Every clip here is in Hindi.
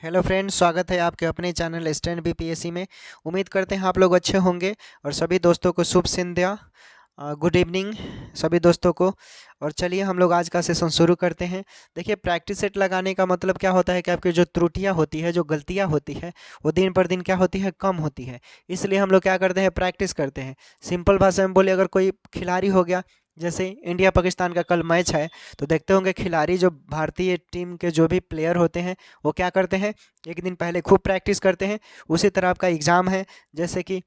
हेलो फ्रेंड्स, स्वागत है आपके अपने चैनल स्टैंड बीपीएससी में। उम्मीद करते हैं आप लोग अच्छे होंगे और सभी दोस्तों को शुभ संध्या, गुड इवनिंग सभी दोस्तों को। और चलिए हम लोग आज का सेशन शुरू करते हैं। देखिए, प्रैक्टिस सेट लगाने का मतलब क्या होता है कि आपकी जो त्रुटियां होती है, जो गलतियां होती है, वो दिन पर दिन क्या होती है, कम होती है। इसलिए हम लोग क्या करते हैं, प्रैक्टिस करते हैं। सिंपल भाषा में बोले, अगर कोई खिलाड़ी हो गया, जैसे इंडिया पाकिस्तान का कल मैच है, तो देखते होंगे खिलाड़ी जो भारतीय टीम के जो भी प्लेयर होते हैं, वो क्या करते हैं, एक दिन पहले खूब प्रैक्टिस करते हैं। उसी तरह आपका एग्ज़ाम है, जैसे कि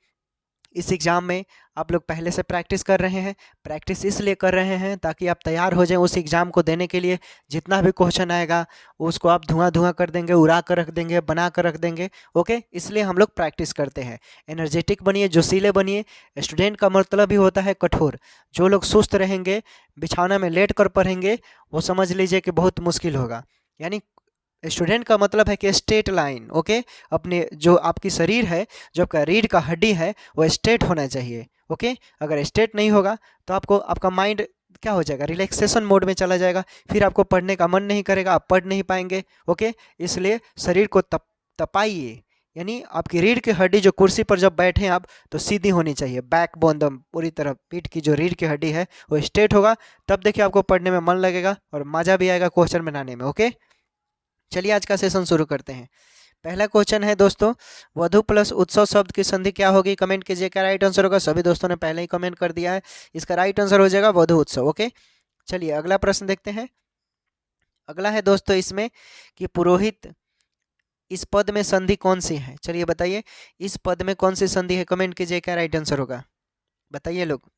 इस एग्ज़ाम में आप लोग पहले से प्रैक्टिस कर रहे हैं। प्रैक्टिस इसलिए कर रहे हैं ताकि आप तैयार हो जाएं उस एग्ज़ाम को देने के लिए। जितना भी क्वेश्चन आएगा उसको आप धुआं धुआं कर देंगे, उड़ा कर रख देंगे, बना कर रख देंगे। ओके, इसलिए हम लोग प्रैक्टिस करते हैं। एनर्जेटिक बनिए, जोशीले बनिए। स्टूडेंट का मतलब ही होता है कठोर। जो लोग सुस्त रहेंगे, बिछौना में लेट कर पढ़ेंगे, वो समझ लीजिए कि बहुत मुश्किल होगा। यानी स्टूडेंट का मतलब है कि स्ट्रेट लाइन। ओके, अपने जो आपकी शरीर है, जो आपका रीढ़ का हड्डी है, वो स्ट्रेट होना चाहिए। ओके, अगर स्ट्रेट नहीं होगा तो आपको आपका माइंड क्या हो जाएगा, रिलैक्सेशन मोड में चला जाएगा। फिर आपको पढ़ने का मन नहीं करेगा, आप पढ़ नहीं पाएंगे। ओके, इसलिए शरीर को तपाइए। यानी आपकी रीढ़ की हड्डी जो कुर्सी पर जब बैठे आप, तो सीधी होनी चाहिए। बैक बोन दम पूरी तरह, पीठ की जो रीढ़ की हड्डी है वो स्ट्रेट होगा। तब देखिए आपको पढ़ने में मन लगेगा और मज़ा भी आएगा क्वेश्चन बनाने में। ओके, चलिए आज का सेशन शुरू करते हैं। पहला क्वेश्चन है दोस्तों, वधु प्लस उत्सव शब्द की संधि क्या होगी? कमेंट कीजिए क्या राइट आंसर होगा। सभी दोस्तों ने पहले ही कमेंट कर दिया है, इसका राइट आंसर हो जाएगा वधु उत्सव। ओके, चलिए अगला प्रश्न देखते हैं। अगला है दोस्तों इसमें कि पुरोहित, इस पद में संधि कौन सी है? चलिए बताइए, इस पद में कौन सी संधि है? कमेंट कीजिए क्या राइट आंसर होगा, बताइए लोग।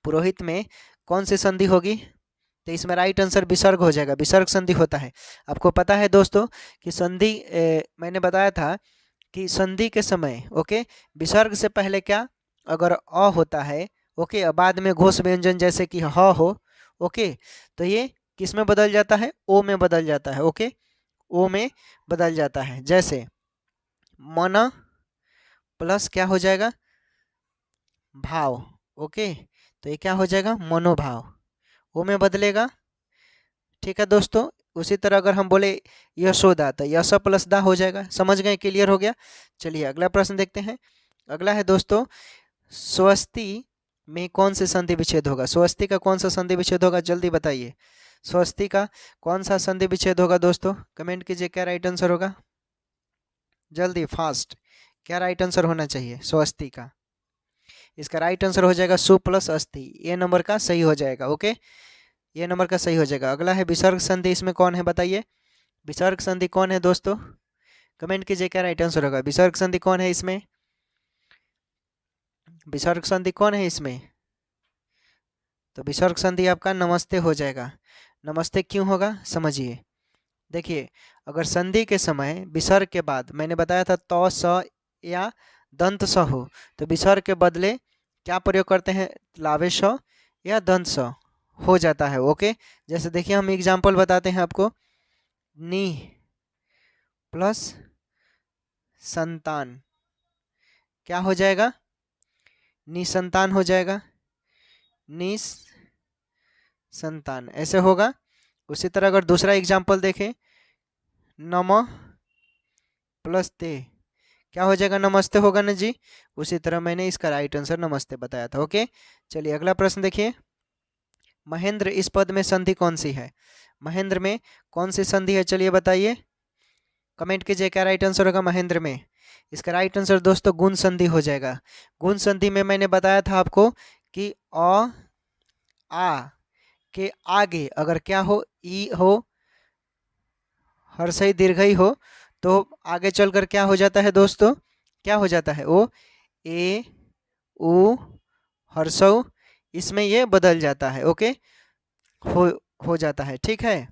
पुरोहित में कौन सी संधि होगी? तो इसमें राइट आंसर विसर्ग हो जाएगा। विसर्ग संधि होता है। आपको पता है दोस्तों कि संधि, मैंने बताया था कि संधि के समय, ओके, विसर्ग से पहले क्या, अगर अ होता है, ओके, और बाद में घोष व्यंजन जैसे कि ह हो, ओके, तो ये किस में बदल जाता है? ओ में बदल जाता है। ओके, ओ में बदल जाता है। जैसे मन प्लस क्या हो जाएगा, भाव। ओके, तो ये क्या हो जाएगा, मनोभाव। ओ में बदलेगा। ठीक है दोस्तों, उसी तरह अगर हम बोले यशोदा, तो यश प्लस दा हो जाएगा। समझ गए, क्लियर हो गया। चलिए अगला प्रश्न देखते हैं। अगला है दोस्तों, स्वस्ति में कौन से संधि विच्छेद होगा? स्वस्ति का कौन सा संधि विच्छेद होगा, जल्दी बताइए। स्वस्ति का कौन सा संधि विच्छेद होगा दोस्तों? कमेंट कीजिए क्या राइट आंसर होगा, जल्दी फास्ट। क्या राइट आंसर होना चाहिए स्वस्ति का? इसका राइट आंसर हो जाएगा सु प्लस अस्थि। ये नंबर का सही हो जाएगा। ओके, ये नंबर का सही हो जाएगा। अगला है विसर्ग संधि, इसमें कौन है बताइए। विसर्ग संधि कौन है दोस्तों? कमेंट कीजिए क्या राइट आंसर होगा। विसर्ग संधि कौन है इसमें? विसर्ग संधि कौन है इसमें? तो विसर्ग संधि आपका नमस्ते हो जाएगा। नमस्ते क्यों होगा समझिए। देखिए, अगर संधि के समय विसर्ग के बाद, मैंने बताया था त स या दंत स हो, तो विसर्ग के बदले क्या प्रयोग करते हैं, लावे स या दंत स हो जाता है। ओके, जैसे देखिए हम एग्जाम्पल बताते हैं आपको। नी प्लस संतान क्या हो जाएगा, निसंतान हो जाएगा। निस संतान ऐसे होगा। उसी तरह अगर दूसरा एग्जाम्पल देखें, नम प्लस ते क्या हो जाएगा, नमस्ते होगा ना जी। उसी तरह मैंने इसका राइट आंसर नमस्ते बताया था। ओके, चलिए अगला प्रश्न देखिए। महेंद्र, इस पद में संधि कौन सी है? महेंद्र में कौन सी संधि है, चलिए बताइए। कमेंट कीजिए क्या राइट आंसर होगा महेंद्र में। इसका राइट आंसर दोस्तों गुण संधि हो जाएगा। गुण संधि में मैंने बताया था आपको कि अ आ के आगे अगर क्या हो, ई हो, हर्षई दीर्घई हो, तो आगे चलकर क्या हो जाता है दोस्तों, क्या हो जाता है, ओ ए उ हर्षौ, इसमें ये बदल जाता है। ओके, हो हो जाता है। ठीक है,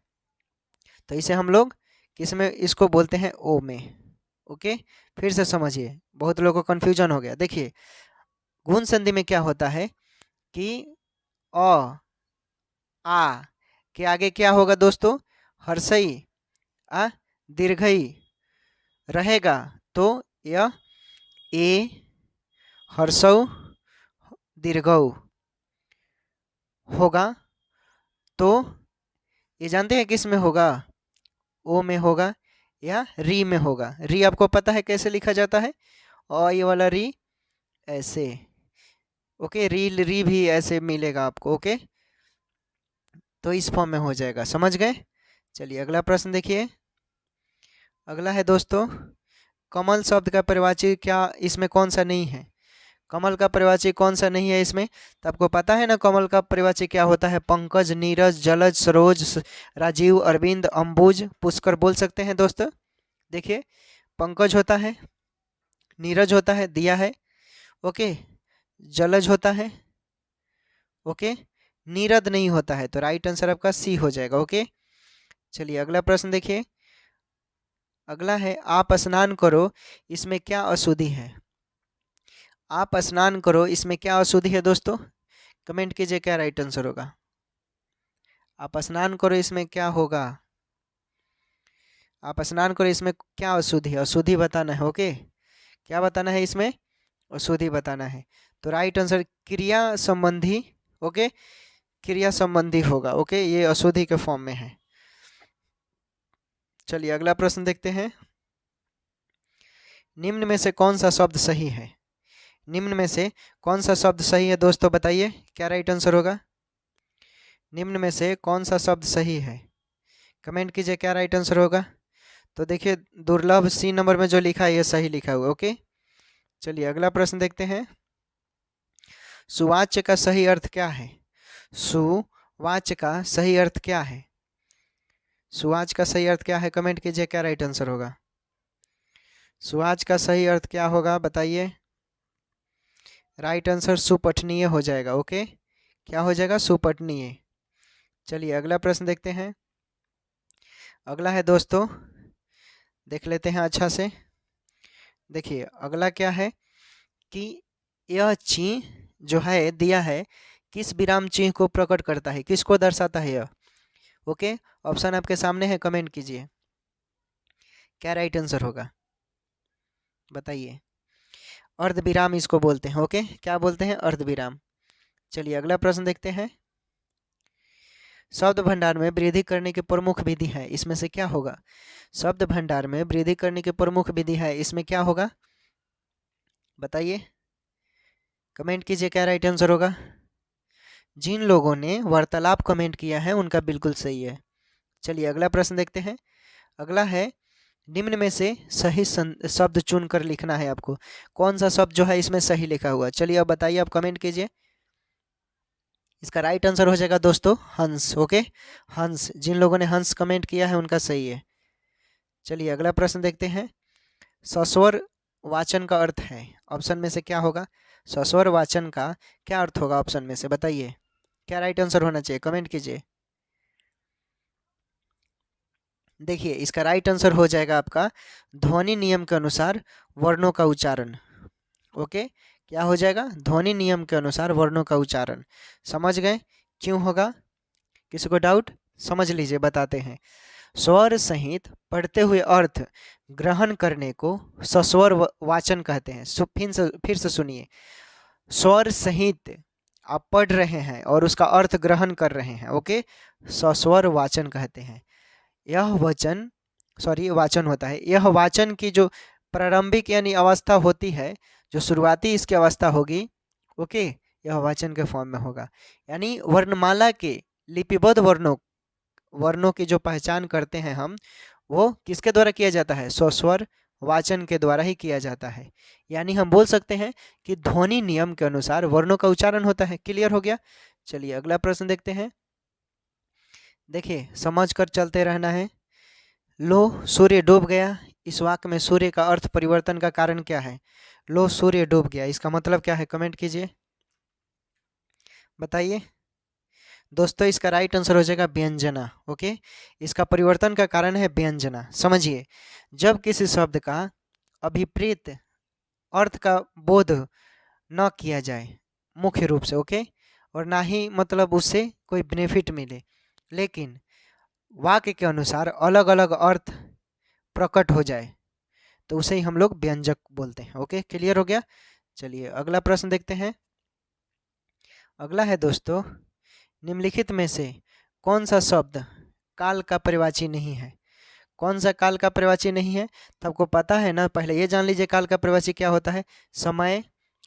तो इसे हम लोग किस में इसको बोलते हैं, ओ में। ओके, फिर से समझिए, बहुत लोगों को कन्फ्यूजन हो गया। देखिए, गुण संधि में क्या होता है कि अ आ के आगे क्या होगा दोस्तों, हर्षई आ दीर्घई रहेगा, तो यह ए हर्षौ दीर्घौ होगा। तो ये जानते हैं किस में होगा, ओ में होगा। या री में होगा। री आपको पता है कैसे लिखा जाता है, और ये वाला री ऐसे, ओके, री भी ऐसे मिलेगा आपको, ओके, तो इस फॉर्म में हो जाएगा, समझ गए। चलिए अगला प्रश्न देखिए। अगला है दोस्तों, कमल शब्द का परिवाची क्या इसमें कौन सा नहीं है? कमल का परिवाची कौन सा नहीं है इसमें? तो आपको पता है ना कमल का परिवाची क्या होता है? पंकज, नीरज, जलज, सरोज, राजीव, अरविंद, अंबुज, पुष्कर बोल सकते हैं दोस्तों। देखिए, पंकज होता है, नीरज होता है, दिया है, ओके, जलज होता है, ओके, नीरद नहीं होता है, तो राइट आंसर आपका सी हो जाएगा, ओके। चलिए अगला प्रश्न देखिए। अगला है, आप स्नान करो इसमें क्या अशुद्धि है? आप स्नान करो इसमें क्या अशुद्धि है दोस्तों? कमेंट कीजिए क्या राइट आंसर होगा। आप स्नान करो इसमें क्या होगा? आप स्नान करो इसमें क्या अशुद्धि है? अशुद्धि बताना है, ओके, क्या बताना है इसमें? अशुद्धि बताना है। तो राइट आंसर क्रिया संबंधी, ओके, क्रिया संबंधी होगा, ओके, ये अशुद्धि के फॉर्म में है। चलिए अगला प्रश्न देखते हैं। निम्न में से कौन सा शब्द सही है? निम्न में से कौन सा शब्द सही है दोस्तों, बताइए क्या राइट आंसर होगा। निम्न में से कौन सा शब्द सही है? कमेंट कीजिए क्या राइट आंसर होगा। तो देखिए, दुर्लभ सी नंबर में जो लिखा है ये सही लिखा हुआ, ओके। चलिए अगला प्रश्न देखते हैं। सुवाच्य का सही अर्थ क्या है? सुवाच्य का सही अर्थ क्या है? सुवाच्य का सही अर्थ क्या है? कमेंट कीजिए क्या राइट आंसर होगा। सुवाच्य का सही अर्थ क्या होगा बताइए। राइट आंसर सुपठनीय हो जाएगा, ओके, क्या हो जाएगा? सुपठनीय। चलिए अगला प्रश्न देखते हैं। अगला है दोस्तों, देख लेते हैं अच्छा से। देखिए अगला क्या है कि यह चिन्ह जो है दिया है किस विराम चिन्ह को प्रकट करता है, किसको दर्शाता है यह, ओके। ऑप्शन आपके सामने है, कमेंट कीजिए क्या राइट आंसर होगा, बताइए। अर्धविराम इसको बोलते हैं, ओके, क्या बोलते हैं? अर्धविराम। चलिए अगला प्रश्न देखते हैं। शब्द भंडार में वृद्धि करने की प्रमुख विधि है, इसमें से क्या होगा? शब्द भंडार में वृद्धि करने की प्रमुख विधि है, इसमें क्या होगा बताइए, कमेंट कीजिए क्या राइट आंसर होगा। जिन लोगों ने वार्तालाप कमेंट किया है उनका बिल्कुल सही है। चलिए अगला प्रश्न देखते हैं। अगला है, निम्न में से सही शब्द चुन कर लिखना है आपको। कौन सा शब्द जो है इसमें सही लिखा हुआ? चलिए अब बताइए, आप कमेंट कीजिए। इसका राइट आंसर हो जाएगा दोस्तों हंस, ओके, हंस। जिन लोगों ने हंस कमेंट किया है उनका सही है। चलिए अगला प्रश्न देखते हैं। सस्वर वाचन का अर्थ है, ऑप्शन में से क्या होगा? सस्वर वाचन का क्या अर्थ होगा ऑप्शन में से, बताइए क्या राइट आंसर होना चाहिए, कमेंट कीजिए। देखिए इसका राइट आंसर हो जाएगा आपका ध्वनि नियम के अनुसार वर्णों का उच्चारण, ओके, क्या हो जाएगा? ध्वनि नियम के अनुसार वर्णों का उच्चारण। समझ गए क्यों होगा? किसी को डाउट? समझ लीजिए, बताते हैं। स्वर सहित पढ़ते हुए अर्थ ग्रहण करने को सस्वर वाचन कहते हैं। फिर से सुनिए, स्वर सहित आप पढ़ रहे हैं और उसका अर्थ ग्रहण कर रहे हैं, ओके, सस्वर वाचन कहते हैं। यह वचन वाचन होता है। यह वाचन की जो प्रारंभिक यानी अवस्था होती है, जो शुरुआती इसकी अवस्था होगी, ओके, यह वाचन के फॉर्म में होगा। यानी वर्णमाला के लिपिबद्ध वर्णों की जो पहचान करते हैं हम, वो किसके द्वारा किया जाता है? सस्वर वाचन के द्वारा ही किया जाता है। यानी हम बोल सकते हैं कि ध्वनि नियम के अनुसार वर्णों का उच्चारण होता है। क्लियर हो गया? चलिए अगला प्रश्न देखते हैं। देखिए समझ कर चलते रहना है। लो सूर्य डूब गया, इस वाक्य में सूर्य का अर्थ परिवर्तन का कारण क्या है? लो सूर्य डूब गया, इसका मतलब क्या है? कमेंट कीजिए, बताइए दोस्तों। इसका राइट आंसर हो जाएगा व्यंजना, ओके। इसका परिवर्तन का कारण है व्यंजना। समझिए, जब किसी शब्द का अभिप्रेत अर्थ का बोध न किया जाए मुख्य रूप से, ओके, और ना ही मतलब उससे कोई बेनिफिट मिले, लेकिन वाक्य के अनुसार अलग अलग अर्थ प्रकट हो जाए, तो उसे ही हम लोग व्यंजक बोलते हैं, ओके। क्लियर हो गया? चलिए अगला प्रश्न देखते हैं। अगला है दोस्तों, निम्नलिखित में से कौन सा शब्द काल का परिवाची नहीं है? कौन सा काल का पर्यायवाची नहीं है? तो आपको पता है ना, पहले ये जान लीजिए काल का पर्यायवाची क्या होता है। समय,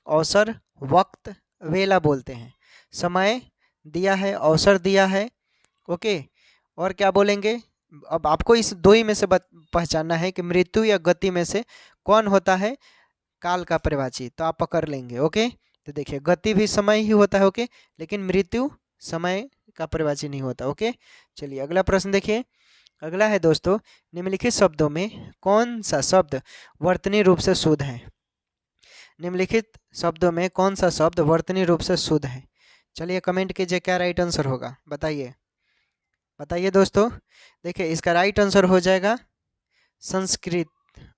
अवसर, वक्त, वेला बोलते हैं। समय दिया है, अवसर दिया है, ओके, और क्या बोलेंगे? अब आपको इस दो ही में से पहचानना है कि मृत्यु या गति में से कौन होता है काल का पर्यायवाची, तो आप पकड़ लेंगे। ओके, तो देखिए गति भी समय ही होता है, ओके, लेकिन मृत्यु समय का पर्यायवाची नहीं होता। ओके, चलिए अगला प्रश्न देखिए। अगला है दोस्तों, निम्नलिखित शब्दों में कौन सा शब्द वर्तनी रूप से शुद्ध है? निम्नलिखित शब्दों में कौन सा शब्द वर्तनी रूप से शुद्ध है? चलिए कमेंट कीजिए क्या राइट आंसर होगा, बताइए बताइए दोस्तों। देखिए इसका राइट आंसर हो जाएगा संस्कृत,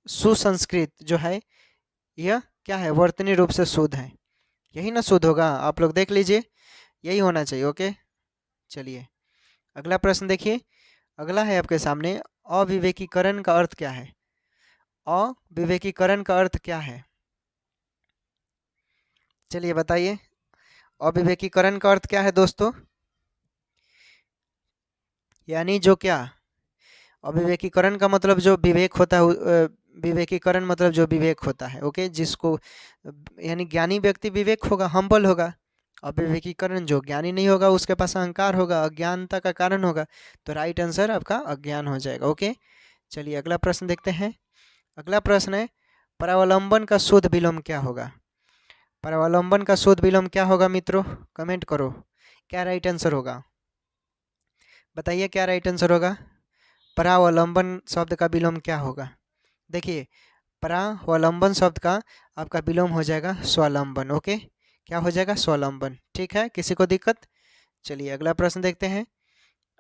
सुसंस्कृत जो है यह क्या है, वर्तनी रूप से शुद्ध है। यही ना शुद्ध होगा, आप लोग देख लीजिए, यही होना चाहिए। ओके, चलिए अगला प्रश्न देखिए। अगला है आपके सामने, अविवेकीकरण का अर्थ क्या है? अविवेकीकरण का अर्थ क्या है? चलिए बताइए, अविवेकीकरण का अर्थ क्या है दोस्तों? यानी जो क्या, अविवेकीकरण का मतलब जो विवेक होता है, विवेकीकरण मतलब जो विवेक होता है। ओके, जिसको यानी ज्ञानी व्यक्ति विवेक होगा, हम्बल होगा। अविवेकीकरण जो ज्ञानी नहीं होगा उसके पास अहंकार होगा, अज्ञानता का कारण होगा। तो राइट आंसर आपका अज्ञान हो जाएगा। ओके, चलिए अगला प्रश्न देखते हैं। अगला प्रश्न है, परावलंबन का शुद्ध विलोम क्या होगा? परावलंबन का शुद्ध विलोम क्या होगा मित्रों? कमेंट करो, क्या राइट आंसर होगा, बताइए क्या राइट आंसर होगा। परावलंबन शब्द का विलोम क्या होगा? देखिए परावलंबन शब्द का आपका विलोम हो जाएगा स्वावलंबन। ओके, क्या हो जाएगा? स्वावलंबन। ठीक है, किसी को दिक्कत? चलिए अगला प्रश्न देखते हैं।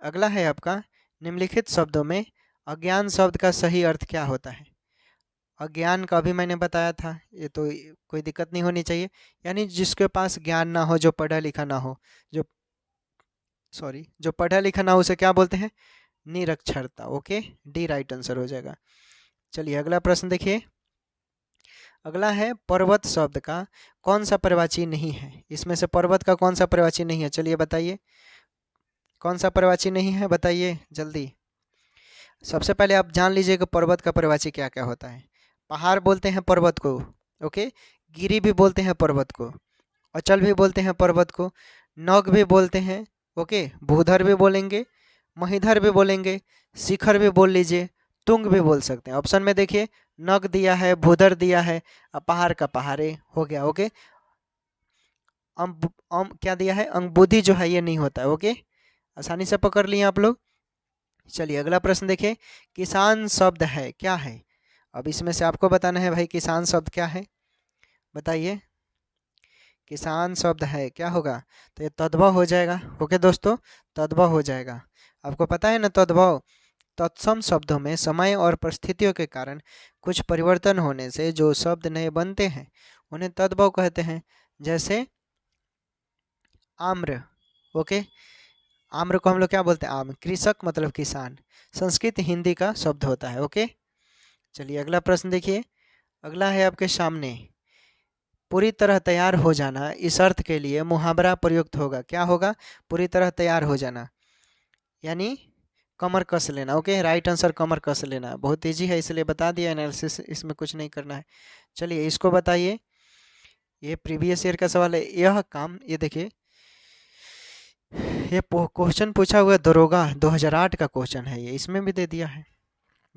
अगला है आपका, निम्नलिखित शब्दों में अज्ञान शब्द का सही अर्थ क्या होता है? अज्ञान का अभी मैंने बताया था, ये तो कोई दिक्कत नहीं होनी चाहिए। यानी जिसके पास ज्ञान ना हो, जो पढ़ा लिखा ना हो, जो पढ़ा लिखा ना हो उसे क्या बोलते हैं? निरक्षरता। ओके, डी राइट आंसर हो जाएगा। चलिए अगला प्रश्न देखिए। अगला है, पर्वत शब्द का कौन सा पर्यायवाची नहीं है? इसमें से पर्वत का कौन सा पर्यायवाची नहीं है? चलिए बताइए, कौन सा पर्यायवाची नहीं है, बताइए जल्दी। सबसे पहले आप जान लीजिए कि पर्वत का पर्यायवाची क्या क्या होता है। पहाड़ बोलते हैं पर्वत को, ओके, गिरी भी बोलते हैं पर्वत को, अचल भी बोलते हैं पर्वत को, नग भी बोलते हैं, ओके, भूधर भी बोलेंगे, महीधर भी बोलेंगे, शिखर भी बोल लीजिए, तुंग भी बोल सकते हैं। ऑप्शन में देखिए, नग दिया है, भूधर दिया है, अब पहाड़ का पहाड़े हो गया। ओके, क्या दिया है, अंगबुद्धि जो है ये नहीं होता है। ओके, आसानी से पकड़ लिए आप लोग। चलिए अगला प्रश्न देखिए। किसान शब्द है क्या है? अब इसमें से आपको बताना है भाई किसान शब्द क्या है, बताइए। किसान शब्द है क्या होगा? तो ये तद्भव हो जाएगा। ओके दोस्तों, तद्भव हो जाएगा। आपको पता है ना तद्भव, तत्सम शब्दों में समय और परिस्थितियों के कारण कुछ परिवर्तन होने से जो शब्द नए बनते हैं उन्हें तद्भव कहते हैं। जैसे आम्र, ओके, आम्र को हम लोग क्या बोलते हैं? आम। कृषक मतलब किसान, संस्कृत हिंदी का शब्द होता है। ओके, चलिए अगला प्रश्न देखिए। अगला है आपके सामने, पूरी तरह तैयार हो जाना, इस अर्थ के लिए मुहावरा प्रयुक्त होगा। क्या होगा? पूरी तरह तैयार हो जाना, यानी कमर कस लेना। ओके, राइट आंसर कमर कस लेना। बहुत ईजी है इसलिए बता दिया, एनालिसिस इसमें कुछ नहीं करना है। चलिए इसको बताइए, ये प्रीवियस ईयर का सवाल है। यह काम, ये देखिए, ये क्वेश्चन पूछा हुआ है दरोगा 2008 का क्वेश्चन है, ये इसमें भी दे दिया है।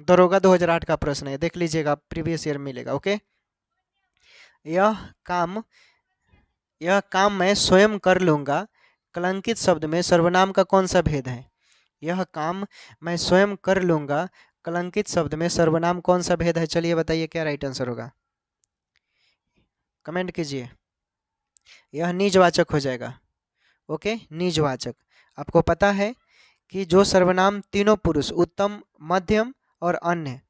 दरोगा 2008 का प्रश्न है, देख लीजिएगा, प्रीवियस ईयर मिलेगा। ओके, यह काम मैं स्वयं कर लूँगा, कलंकित शब्द में सर्वनाम का कौन सा भेद है? यह काम मैं स्वयं कर लूँगा, कलंकित शब्द में सर्वनाम कौन सा भेद है? चलिए बताइए क्या राइट आंसर होगा, कमेंट कीजिए। यह निजवाचक हो जाएगा। ओके, निजवाचक। आपको पता है कि जो सर्वनाम तीनों पुरुष, उत्तम, मध्यम और अन्य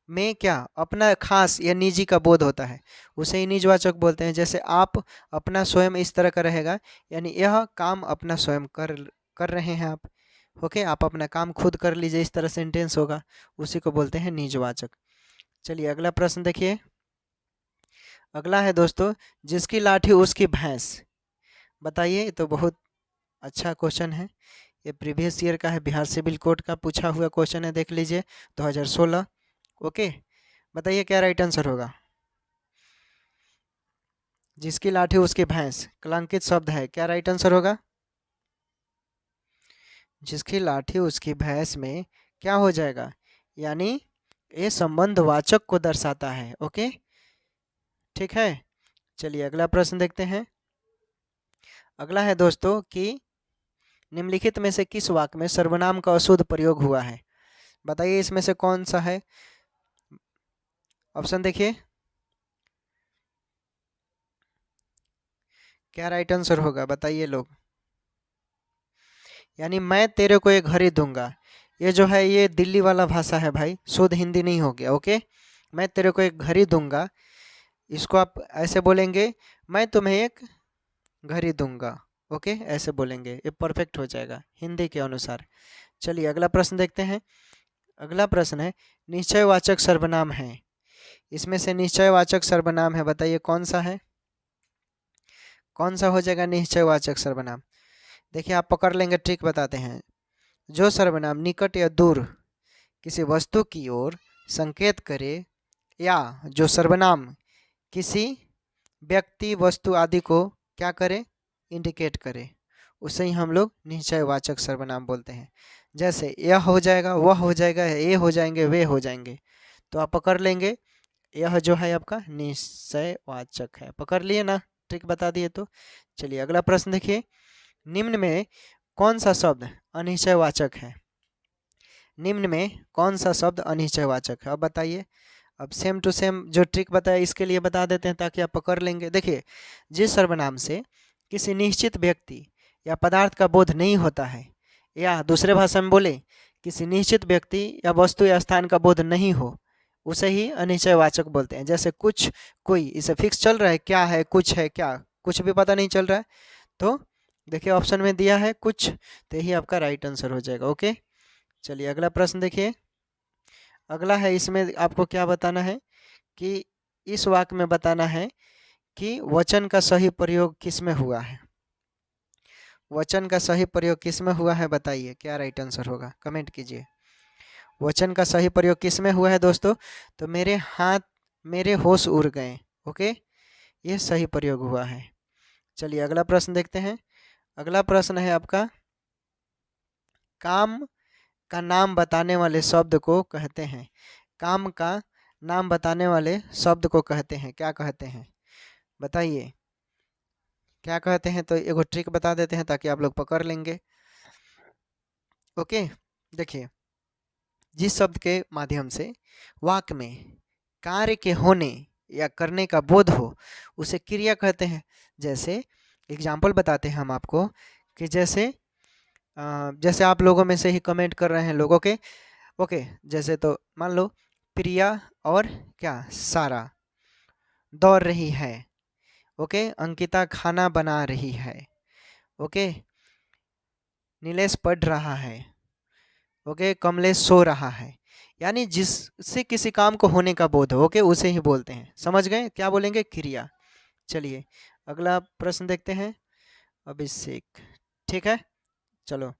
में क्या अपना खास या निजी का बोध होता है, उसे ही निजवाचक बोलते हैं। जैसे आप अपना स्वयं इस तरह का रहेगा, यानी यह काम अपना स्वयं कर रहे हैं आप। ओके, आप अपना काम खुद कर लीजिए, इस तरह सेंटेंस होगा, उसी को बोलते हैं निजवाचक। चलिए अगला प्रश्न देखिए। अगला है दोस्तों, जिसकी लाठी उसकी भैंस। बताइए, ये तो बहुत अच्छा क्वेश्चन है। ये प्रीवियस ईयर का है, बिहार सिविल कोड का पूछा हुआ क्वेश्चन है, देख लीजिए 2016। ओके, बताइए क्या राइट आंसर होगा। जिसकी लाठी उसकी भैंस, कलंकित शब्द है, क्या राइट आंसर होगा। जिसकी लाठी उसकी भैंस में क्या हो जाएगा, यानी ये संबंधवाचक को दर्शाता है। ओके, ठीक है। चलिए अगला प्रश्न देखते हैं। अगला है दोस्तों कि निम्नलिखित में से किस वाक्य में सर्वनाम का अशुद्ध प्रयोग हुआ है। बताइए इसमें से कौन सा है। ऑप्शन देखिए, क्या राइट आंसर होगा बताइए लोग। यानी मैं तेरे को एक घड़ी दूंगा, ये जो है ये दिल्ली वाला भाषा है भाई, शुद्ध हिंदी नहीं हो गया। ओके, मैं तेरे को एक घड़ी दूंगा, इसको आप ऐसे बोलेंगे, मैं तुम्हें एक घड़ी दूंगा। ओके, ऐसे बोलेंगे, ये परफेक्ट हो जाएगा हिंदी के अनुसार। चलिए अगला प्रश्न देखते हैं। अगला प्रश्न है निश्चयवाचक सर्वनाम है, इसमें से निश्चयवाचक सर्वनाम है, बताइए कौन सा है, कौन सा हो जाएगा निश्चयवाचक सर्वनाम। देखिए आप पकड़ लेंगे, ट्रिक बताते हैं। जो सर्वनाम निकट या दूर किसी वस्तु की ओर संकेत करे, या जो सर्वनाम किसी व्यक्ति वस्तु आदि को क्या करे, इंडिकेट करे, उसे ही हम लोग निश्चयवाचक सर्वनाम बोलते हैं। जैसे यह हो जाएगा, वह हो जाएगा, ये हो जाएंगे, वे हो जाएंगे, तो आप पकड़ लेंगे यह जो है आपका निश्चयवाचक है। पकड़ लिए ना, ट्रिक बता दिए तो। चलिए अगला प्रश्न देखिए। निम्न में कौन सा शब्द अनिश्चयवाचक है। निम्न में कौन सा शब्द अनिश्चयवाचक है, अब बताइए। अब सेम टू सेम जो ट्रिक बताया इसके लिए बता देते हैं ताकि आप पकड़ लेंगे। देखिए, जिस सर्वनाम से किसी निश्चित व्यक्ति या पदार्थ का बोध नहीं होता है, या दूसरे भाषा में बोले किसी निश्चित व्यक्ति या वस्तु या स्थान का बोध नहीं हो, उसे ही अनिश्चयवाचक बोलते हैं। जैसे कुछ, कोई, इसे फिक्स चल रहा है, क्या है, कुछ है, क्या, कुछ भी पता नहीं चल रहा है, तो देखिए ऑप्शन में दिया है कुछ, तो यही आपका राइट आंसर हो जाएगा। ओके, चलिए अगला प्रश्न देखिए। अगला है, इसमें आपको क्या बताना है कि इस वाक्य में बताना है कि वचन का सही प्रयोग किस में हुआ है। वचन का सही प्रयोग किस में हुआ है, बताइए क्या राइट आंसर होगा, कमेंट कीजिए। वचन का सही प्रयोग किस में हुआ है दोस्तों, तो मेरे हाथ मेरे होश उड़ गए। ओके, ये सही प्रयोग हुआ है। चलिए अगला प्रश्न देखते हैं। अगला प्रश्न है आपका, काम का नाम बताने वाले शब्द को कहते हैं। काम का नाम बताने वाले शब्द को कहते हैं, क्या कहते हैं बताइए, क्या कहते हैं। तो एगो ट्रिक बता देते हैं ताकि आप लोग पकड़ लेंगे। ओके, देखिए, जिस शब्द के माध्यम से वाक्य में कार्य के होने या करने का बोध हो, उसे क्रिया कहते हैं। जैसे एग्जाम्पल बताते हैं हम आपको कि जैसे जैसे आप लोगों में से ही कमेंट कर रहे हैं लोगों के। ओके, जैसे तो मान लो प्रिया और क्या सारा दौड़ रही है। ओके, अंकिता खाना बना रही है। ओके, नीलेश पढ़ रहा है। ओके, कमलेश सो रहा है। यानी जिससे किसी काम को होने का बोध हो, ओके, उसे ही बोलते हैं। समझ गए, क्या बोलेंगे, क्रिया। चलिए अगला प्रश्न देखते हैं। अभिषेक, ठीक है। चलो,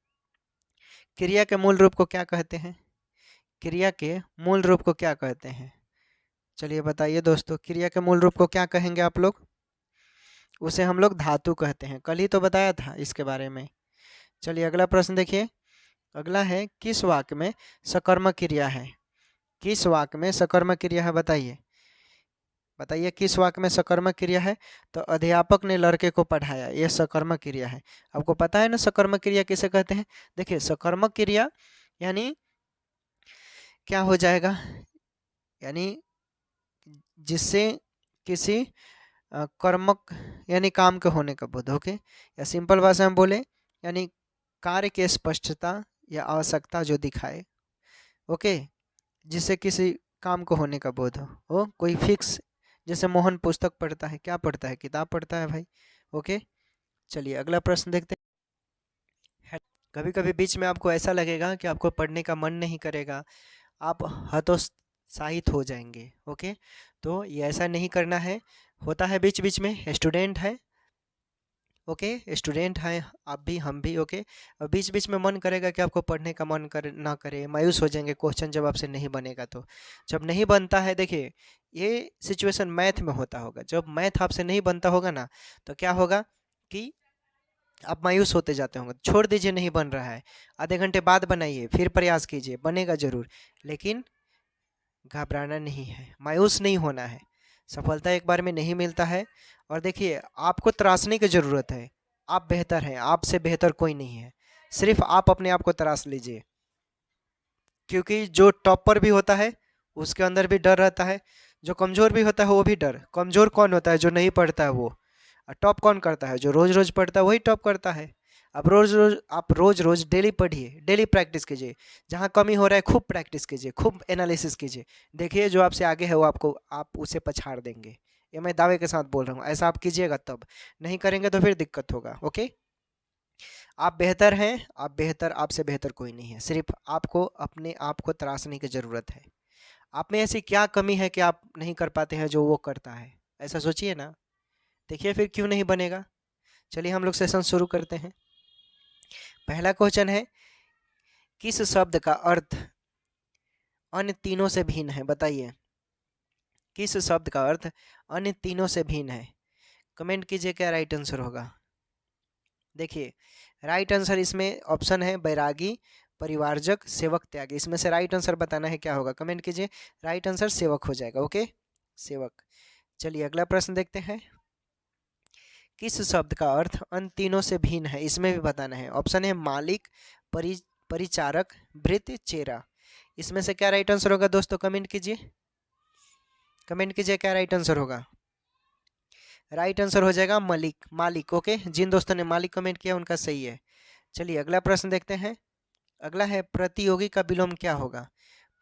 क्रिया के मूल रूप को क्या कहते हैं, क्रिया के मूल रूप को क्या कहते हैं, चलिए बताइए दोस्तों। क्रिया के मूल रूप को क्या कहेंगे आप लोग, उसे हम लोग धातु कहते हैं। कल ही तो बताया था इसके बारे में। चलिए अगला प्रश्न देखिए। अगला है, किस वाक्य में सकर्मक क्रिया है। किस वाक्य में सकर्मक क्रिया है, बताइए। बताइए किस वाक्य में सकर्मक क्रिया है। तो अध्यापक ने लड़के को पढ़ाया, यह सकर्मक क्रिया है। आपको पता है ना सकर्मक क्रिया किसे कहते हैं। देखिए, सकर्मक क्रिया यानी क्या हो जाएगा, यानी जिससे किसी कर्मक यानी काम के होने का बोध। ओके, या सिंपल भाषा में बोले यानी कार्य की स्पष्टता या आवश्यकता जो दिखाए। ओके, जिससे किसी काम को होने का बोध हो कोई फिक्स। जैसे मोहन पुस्तक पढ़ता है, क्या पढ़ता है, किताब पढ़ता है भाई। ओके, चलिए अगला प्रश्न देखते हैं। कभी कभी बीच में आपको ऐसा लगेगा कि आपको पढ़ने का मन नहीं करेगा, आप हतोत्साहित हो जाएंगे। ओके, तो ये ऐसा नहीं करना है। होता है बीच बीच में, स्टूडेंट है ओके स्टूडेंट हैं आप भी, हम भी। ओके और बीच बीच में मन करेगा कि आपको पढ़ने का मन कर ना करे, मायूस हो जाएंगे क्वेश्चन जब आपसे नहीं बनेगा तो। जब नहीं बनता है, देखिए ये सिचुएशन मैथ में होता होगा, जब मैथ आपसे नहीं बनता होगा ना तो क्या होगा कि आप मायूस होते जाते होंगे। छोड़ दीजिए, नहीं बन रहा है, आधे घंटे बाद बनाइए, फिर प्रयास कीजिए, बनेगा जरूर। लेकिन घबराना नहीं है, मायूस नहीं होना है। सफलता एक बार में नहीं मिलता है। और देखिए आपको तराशने की ज़रूरत है। आप बेहतर हैं, आपसे बेहतर कोई नहीं है। सिर्फ आप अपने आप को तराश लीजिए, क्योंकि जो टॉपर भी होता है उसके अंदर भी डर रहता है, जो कमज़ोर भी होता है वो भी डर। कमज़ोर कौन होता है? जो नहीं पढ़ता है वो। और टॉप कौन करता है? जो रोज़ रोज़ पढ़ता है वही टॉप करता है। आप रोज़ रोज़ डेली पढ़िए, डेली प्रैक्टिस कीजिए। जहाँ कमी हो रहा है खूब प्रैक्टिस कीजिए, खूब एनालिसिस कीजिए। देखिए जो आपसे आगे है वो आपको, आप उसे पछाड़ देंगे। ये मैं दावे के साथ बोल रहा हूँ। ऐसा आप कीजिएगा तब, नहीं करेंगे तो फिर दिक्कत होगा। ओके आप बेहतर हैं, आप बेहतर, आपसे बेहतर कोई नहीं है। सिर्फ आपको अपने आप को तराशने की ज़रूरत है। आप में ऐसी क्या कमी है कि आप नहीं कर पाते हैं जो वो करता है? ऐसा सोचिए ना, देखिए फिर क्यों नहीं बनेगा। चलिए हम लोग सेशन शुरू करते हैं। पहला क्वेश्चन है, किस शब्द का अर्थ अन्य तीनों से भिन्न है? बताइए, किस शब्द का अर्थ अन्य तीनों से भिन्न है? कमेंट कीजिए क्या राइट आंसर होगा। देखिए राइट आंसर इसमें ऑप्शन है बैरागी, परिवारजक, सेवक, त्यागी। इसमें से राइट आंसर बताना है क्या होगा, कमेंट कीजिए। राइट आंसर सेवक हो जाएगा। ओके सेवक। चलिए अगला प्रश्न देखते हैं। किस शब्द का अर्थ अन्य तीनों से भिन्न है? इसमें भी बताना है। ऑप्शन है मालिक, परि परिचारक, भृत्य, चेरा। इसमें से क्या राइट आंसर होगा दोस्तों? कमेंट कीजिए, कमेंट कीजिए क्या राइट आंसर होगा। राइट आंसर हो जाएगा मलिक, मालिक। ओके जिन दोस्तों ने मालिक कमेंट किया उनका सही है। चलिए अगला प्रश्न देखते हैं। अगला है प्रतियोगी का विलोम क्या होगा?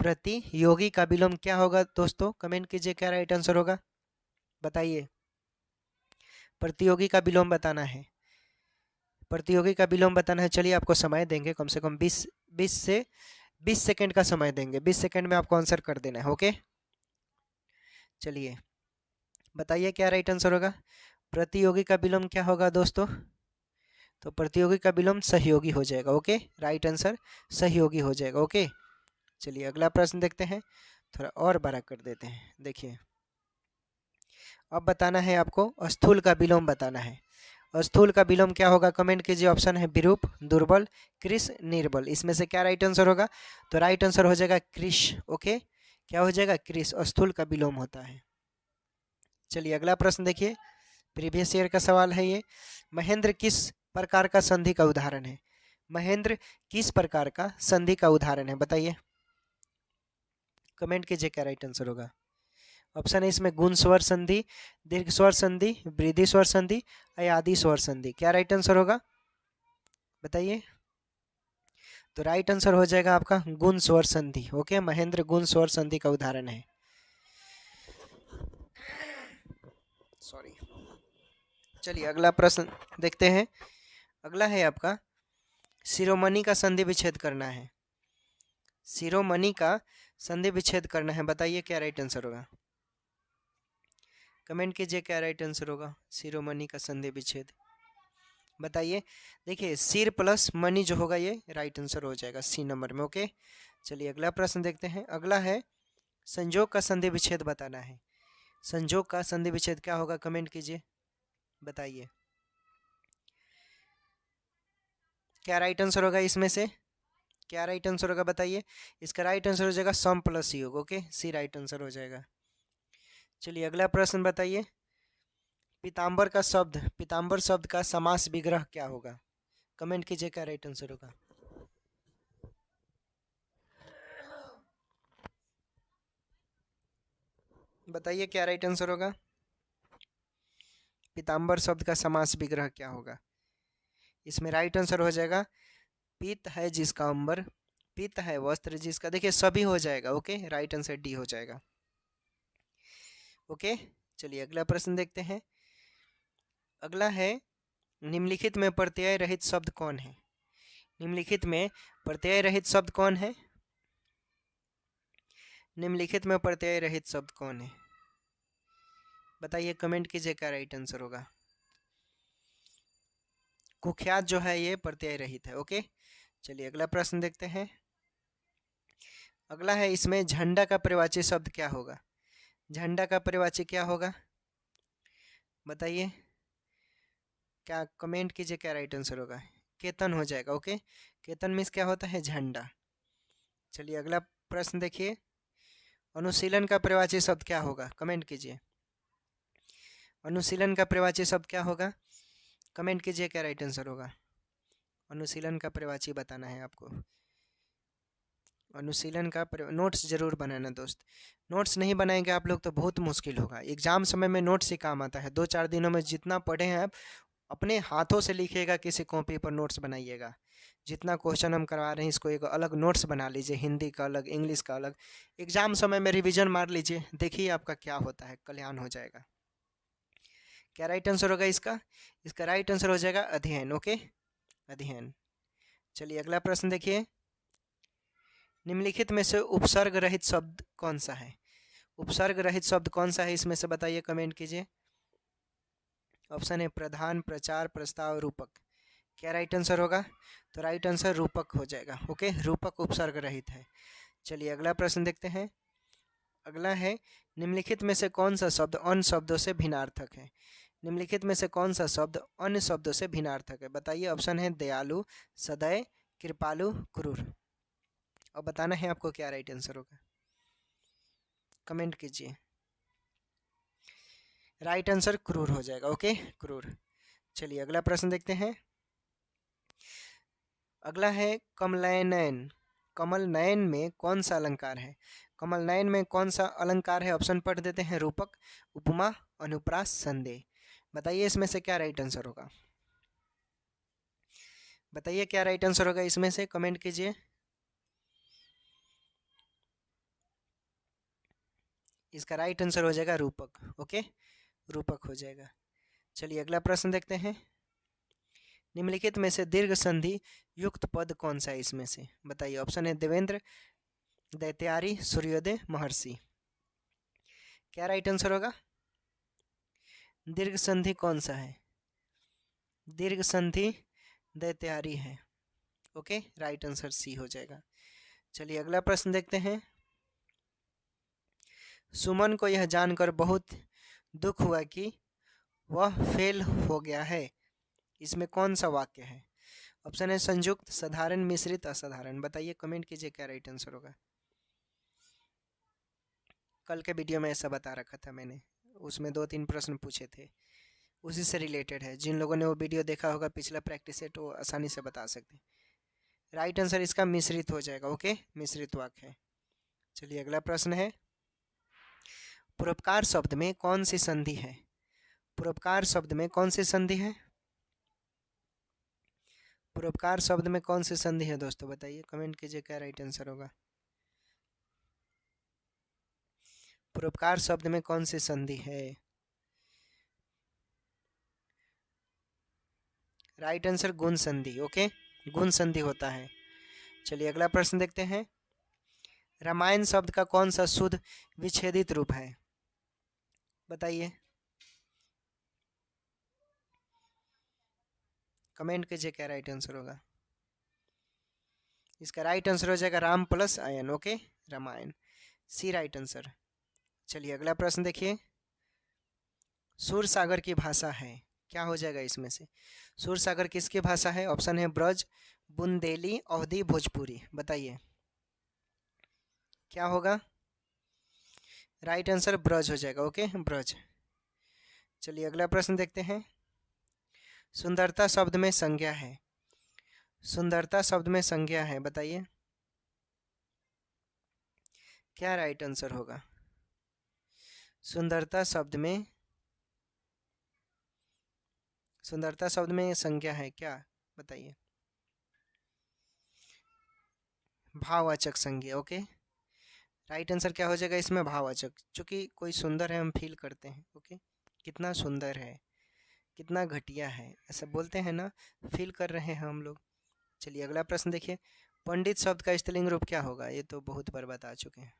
प्रतियोगी का विलोम क्या होगा दोस्तों? कमेंट कीजिए क्या राइट आंसर होगा, बताइए। प्रतियोगी का विलोम बताना है, प्रतियोगी का विलोम बताना है। चलिए आपको समय देंगे कम से कम 20 सेकंड का समय देंगे। 20 सेकंड में आपको आंसर कर देना है। ओके चलिए बताइए क्या राइट आंसर होगा। प्रतियोगी का विलोम क्या होगा दोस्तों? तो प्रतियोगी का विलोम सहयोगी हो जाएगा। ओके राइट आंसर सहयोगी हो जाएगा। ओके चलिए अगला प्रश्न देखते हैं, थोड़ा और बड़ा कर देते हैं। देखिए अब बताना है आपको स्थूल का विलोम बताना है। स्थूल का विलोम क्या होगा? कमेंट कीजिए। ऑप्शन है विरूप, दुर्बल, कृश, निर्बल। इसमें से क्या राइट आंसर होगा? तो राइट आंसर हो जाएगा कृश। ओके क्या हो जाएगा? कृश। स्थूल का विलोम होता है। चलिए अगला प्रश्न देखिए, प्रीवियस ईयर का सवाल है ये। महेंद्र किस प्रकार का संधि का उदाहरण है? महेंद्र किस प्रकार का संधि का उदाहरण है? बताइए, कमेंट कीजिए क्या राइट आंसर होगा। ऑप्शन है इसमें गुण स्वर संधि, दीर्घ स्वर संधि, वृद्धि स्वर संधि, अयादि स्वर संधि। क्या राइट आंसर होगा बताइए। तो राइट आंसर हो जाएगा आपका गुण स्वर संधि। ओके महेंद्र गुण स्वर संधि का उदाहरण है। सॉरी। चलिए अगला प्रश्न देखते हैं। अगला है आपका शिरोमणि का संधि विच्छेद करना है। शिरोमणि का संधि विच्छेद करना है, बताइए क्या राइट आंसर होगा। कमेंट कीजिए क्या राइट आंसर होगा। शिरोमणि का संधि विच्छेद बताइए। देखिए सिर प्लस मणि जो होगा ये राइट आंसर हो जाएगा सी नंबर में। ओके चलिए अगला प्रश्न देखते हैं। अगला है संयोग का संधि विच्छेद बताना है। संयोग का संधि विच्छेद क्या होगा? कमेंट कीजिए, बताइए क्या राइट आंसर होगा। इसमें से क्या राइट आंसर होगा बताइए। इसका राइट आंसर हो जाएगा सम प्लस योग। ओके सी राइट आंसर हो जाएगा। चलिए अगला प्रश्न बताइए। पीताम्बर का शब्द, पीताम्बर शब्द का समास विग्रह क्या होगा? कमेंट कीजिए क्या राइट आंसर होगा। बताइए क्या राइट आंसर होगा। पीताम्बर शब्द का समास विग्रह क्या होगा? इसमें राइट आंसर हो जाएगा पीत है जिसका अंबर, पीत है वस्त्र जिसका। देखिए सभी हो जाएगा। ओके राइट आंसर डी हो जाएगा। ओके चलिए अगला प्रश्न देखते हैं। अगला है निम्नलिखित में प्रत्यय रहित शब्द कौन है? निम्नलिखित में प्रत्यय रहित शब्द कौन है? निम्नलिखित में प्रत्यय रहित शब्द कौन है? बताइए, कमेंट कीजिए क्या राइट आंसर होगा। कुख्यात जो है ये प्रत्यय रहित है। ओके, चलिए अगला प्रश्न देखते हैं। अगला है, इसमें झंडा का पर्यायवाची शब्द क्या होगा? झंडा का पर्यायवाची क्या होगा बताइए, क्या कमेंट कीजिए, क्या राइट आंसर होगा? केतन हो जाएगा। ओके, केतन मीन्स क्या होता है? झंडा। चलिए अगला प्रश्न देखिए। अनुशीलन का पर्यायवाची शब्द क्या होगा? कमेंट कीजिए। अनुशीलन का पर्यायवाची शब्द क्या होगा? कमेंट कीजिए, क्या राइट आंसर होगा? अनुशीलन का पर्यायवाची बताना है आपको। अनुशीलन का नोट्स जरूर बनाना दोस्त। नोट्स नहीं बनाएंगे आप लोग तो बहुत मुश्किल होगा। एग्जाम समय में नोट्स ही काम आता है। 2-4 दिनों में जितना पढ़े हैं आप अपने हाथों से लिखिएगा, किसी कॉपी पर नोट्स बनाइएगा। जितना क्वेश्चन हम करवा रहे हैं इसको एक अलग नोट्स बना लीजिए, हिंदी का अलग, इंग्लिश का अलग। एग्जाम समय में रिवीजन मार लीजिए, देखिए आपका क्या होता है, कल्याण हो जाएगा। क्या राइट आंसर होगा इसका? इसका राइट आंसर हो जाएगा अध्ययन। ओके, अध्ययन। चलिए अगला प्रश्न देखिए। निम्नलिखित में से उपसर्ग रहित शब्द कौन सा है? उपसर्ग रहित शब्द कौन सा है इसमें से बताइए, कमेंट कीजिए। ऑप्शन है प्रधान, प्रचार, प्रस्ताव, रूपक। क्या राइट आंसर होगा? तो राइट आंसर रूपक हो जाएगा। ओके, रूपक उपसर्ग रहित है। चलिए अगला प्रश्न देखते हैं। अगला है, निम्नलिखित में से कौन सा शब्द अन्य शब्दों से भिन्नार्थक है? निम्नलिखित में से कौन सा शब्द अन्य शब्दों से भिन्नार्थक है? बताइए। ऑप्शन है दयालु, सदय, कृपालु, क्रूर। और बताना है आपको क्या राइट आंसर होगा, कमेंट कीजिए। राइट आंसर क्रूर हो जाएगा। ओके, क्रूर। चलिए अगला प्रश्न देखते हैं। अगला है, कमलनयन। कमल नयन में कौन सा अलंकार है? कमल नयन में कौन सा अलंकार है? ऑप्शन पढ़ देते हैं। रूपक, उपमा, अनुप्रास, संदेह। बताइए इसमें से क्या राइट आंसर होगा? बताइए क्या राइट आंसर होगा इसमें से, कमेंट कीजिए। इसका राइट आंसर हो जाएगा रूपक। ओके, रूपक हो जाएगा। चलिए अगला प्रश्न देखते हैं। निम्नलिखित में से दीर्घ संधि युक्त पद कौन सा है इसमें से? बताइए। ऑप्शन है देवेंद्र, दैत्यारी, सूर्योदय, महर्षि। क्या राइट आंसर होगा? दीर्घ संधि कौन सा है? दीर्घ संधि दैत्यारी है। ओके, राइट आंसर सी हो जाएगा। चलिए अगला प्रश्न देखते हैं। सुमन को यह जानकर बहुत दुख हुआ कि वह फेल हो गया है। इसमें कौन सा वाक्य है? ऑप्शन है संयुक्त, साधारण, मिश्रित, असाधारण। बताइए, कमेंट कीजिए क्या राइट आंसर होगा। कल के वीडियो में ऐसा बता रखा था मैंने, उसमें 2-3 प्रश्न पूछे थे, उसी से रिलेटेड है। जिन लोगों ने वो वीडियो देखा होगा पिछला प्रैक्टिस सेट, वो आसानी से बता सकते हैं। राइट आंसर इसका मिश्रित हो जाएगा। ओके, मिश्रित वाक्य है। चलिए अगला प्रश्न है। परोपकार शब्द में कौन सी संधि है? परोपकार शब्द में कौन सी संधि है? परोपकार शब्द में कौन सी संधि है दोस्तों? बताइए, कमेंट कीजिए क्या राइट आंसर होगा। परोपकार शब्द में कौन सी संधि है? राइट आंसर गुण संधि। ओके, गुण संधि होता है। चलिए अगला प्रश्न देखते हैं। रामायण शब्द का कौन सा शुद्ध विच्छेदित रूप है? बताइए, कमेंट कीजिए क्या राइट आंसर होगा। इसका राइट आंसर हो जाएगा राम प्लस आयन। Okay, Ramayana, C right answer. चलिए अगला प्रश्न देखिए। सूर सागर की भाषा है, क्या हो जाएगा इसमें से? सूर सागर किसकी भाषा है? ऑप्शन है ब्रज, बुंदेली, अवधी, भोजपुरी। बताइए क्या होगा? राइट आंसर ब्रज हो जाएगा। ओके, ब्रज। चलिए अगला प्रश्न देखते हैं। सुंदरता शब्द में संज्ञा है। सुंदरता शब्द में संज्ञा है, बताइए क्या राइट आंसर होगा। सुंदरता शब्द में, सुंदरता शब्द में संज्ञा है क्या? बताइए। भाववाचक संज्ञा। ओके, राइट आंसर क्या हो जाएगा इसमें? भाववाचक। चूंकि कोई सुंदर है हम फील करते हैं। ओके, कितना सुंदर है, कितना घटिया है, ऐसा बोलते हैं ना, फील कर रहे हैं हम लोग। चलिए अगला प्रश्न देखिए। पंडित शब्द का स्त्रीलिंग रूप क्या होगा? ये तो बहुत बार बता चुके हैं।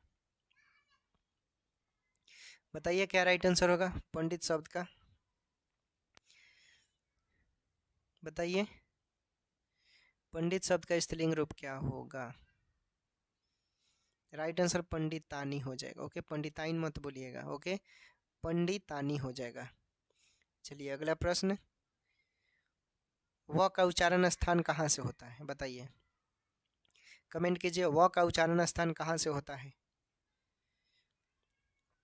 बताइए क्या राइट आंसर होगा पंडित शब्द का। बताइए पंडित शब्द का स्त्रीलिंग रूप क्या होगा? राइट आंसर पंडितानी हो जाएगा। ओके, पंडिताइन मत बोलिएगा। ओके, पंडितानी हो जाएगा। चलिए अगला प्रश्न, व का उच्चारण स्थान कहाँ से होता है? बताइए, कमेंट कीजिए, व का उच्चारण स्थान कहाँ से होता है?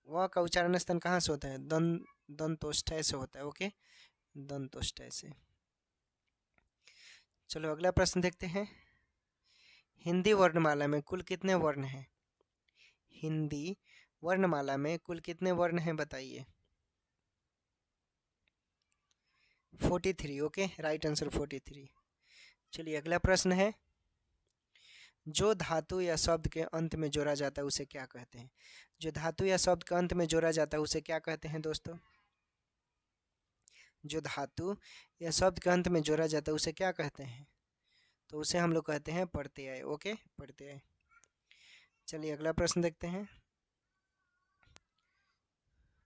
व का उच्चारण स्थान कहाँ से होता है? दंतोष्ठय से होता है। ओके, दंतोष्ठय से। चलो अगला प्रश्न देखते हैं, हिंदी वर्णमाला में कुल कितने वर्ण हैं? हिंदी वर्णमाला में कुल कितने वर्ण हैं? बताइए। 43। Okay, right answer 43। चलिए अगला प्रश्न है, जो धातु या शब्द के अंत में जोड़ा जाता है उसे क्या कहते हैं? जो धातु या शब्द के अंत में जोड़ा जाता है उसे क्या कहते हैं दोस्तों? जो धातु या शब्द के अंत में जोड़ा जाता है उसे क्या कहते हैं? तो उसे हम लोग कहते हैं प्रत्यय। ओके, प्रत्यय। चलिए अगला प्रश्न देखते हैं,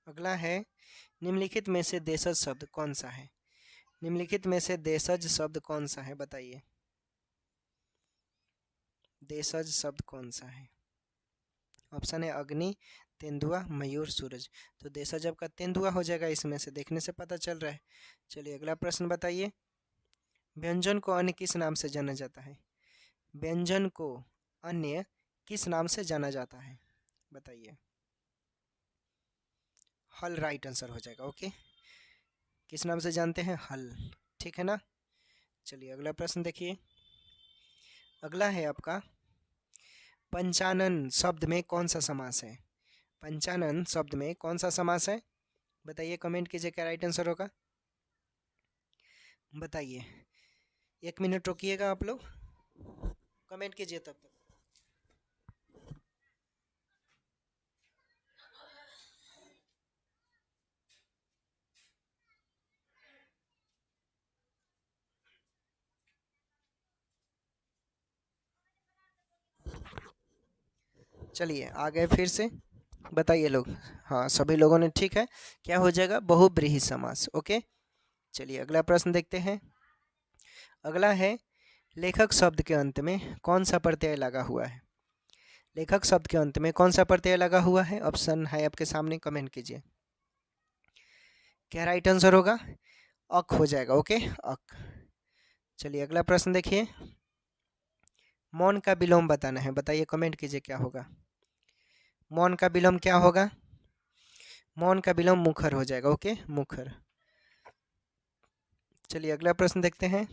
अगला है, निम्नलिखित में से देशज शब्द कौन सा है? निम्नलिखित में से देशज शब्द कौन सा है? बताइए, देशज शब्द कौन सा है? ऑप्शन है अग्नि, तेंदुआ, मयूर, सूरज। तो देशज आपका तेंदुआ हो जाएगा, इसमें से देखने से पता चल रहा है। चलिए अगला प्रश्न बताइए, व्यंजन को अन्य किस नाम से जाना जाता है? व्यंजन को अन्य किस नाम से जाना जाता है? बताइए। हल राइट आंसर हो जाएगा। ओके, किस नाम से जानते हैं? हल। ठीक है ना। चलिए अगला प्रश्न देखिए, अगला है आपका, पंचानन शब्द में कौन सा समास है? पंचानन शब्द में कौन सा समास है? बताइए, कमेंट कीजिए, क्या राइट आंसर होगा? बताइए, 1 मिनट रोकिएगा आप लोग, कमेंट कीजिए तब तक। चलिए आ गए फिर से, बताइए लोग। हाँ, सभी लोगों ने ठीक है, क्या हो जाएगा? बहुब्रीहि समास। ओके, चलिए अगला प्रश्न देखते हैं, अगला है, लेखक शब्द के अंत में कौन सा प्रत्यय लगा हुआ है? लेखक शब्द के अंत में कौन सा प्रत्यय लगा हुआ है? ऑप्शन है आपके सामने, कमेंट कीजिए, क्या राइट आंसर होगा? अक हो जाएगा। ओके, अक। चलिए अगला प्रश्न देखिए, मौन का विलोम बताना है। बताइए, कमेंट कीजिए, क्या होगा? मौन का विलोम क्या होगा? मौन का विलोम मुखर हो जाएगा। ओके, मुखर। चलिए अगला प्रश्न देखते हैं,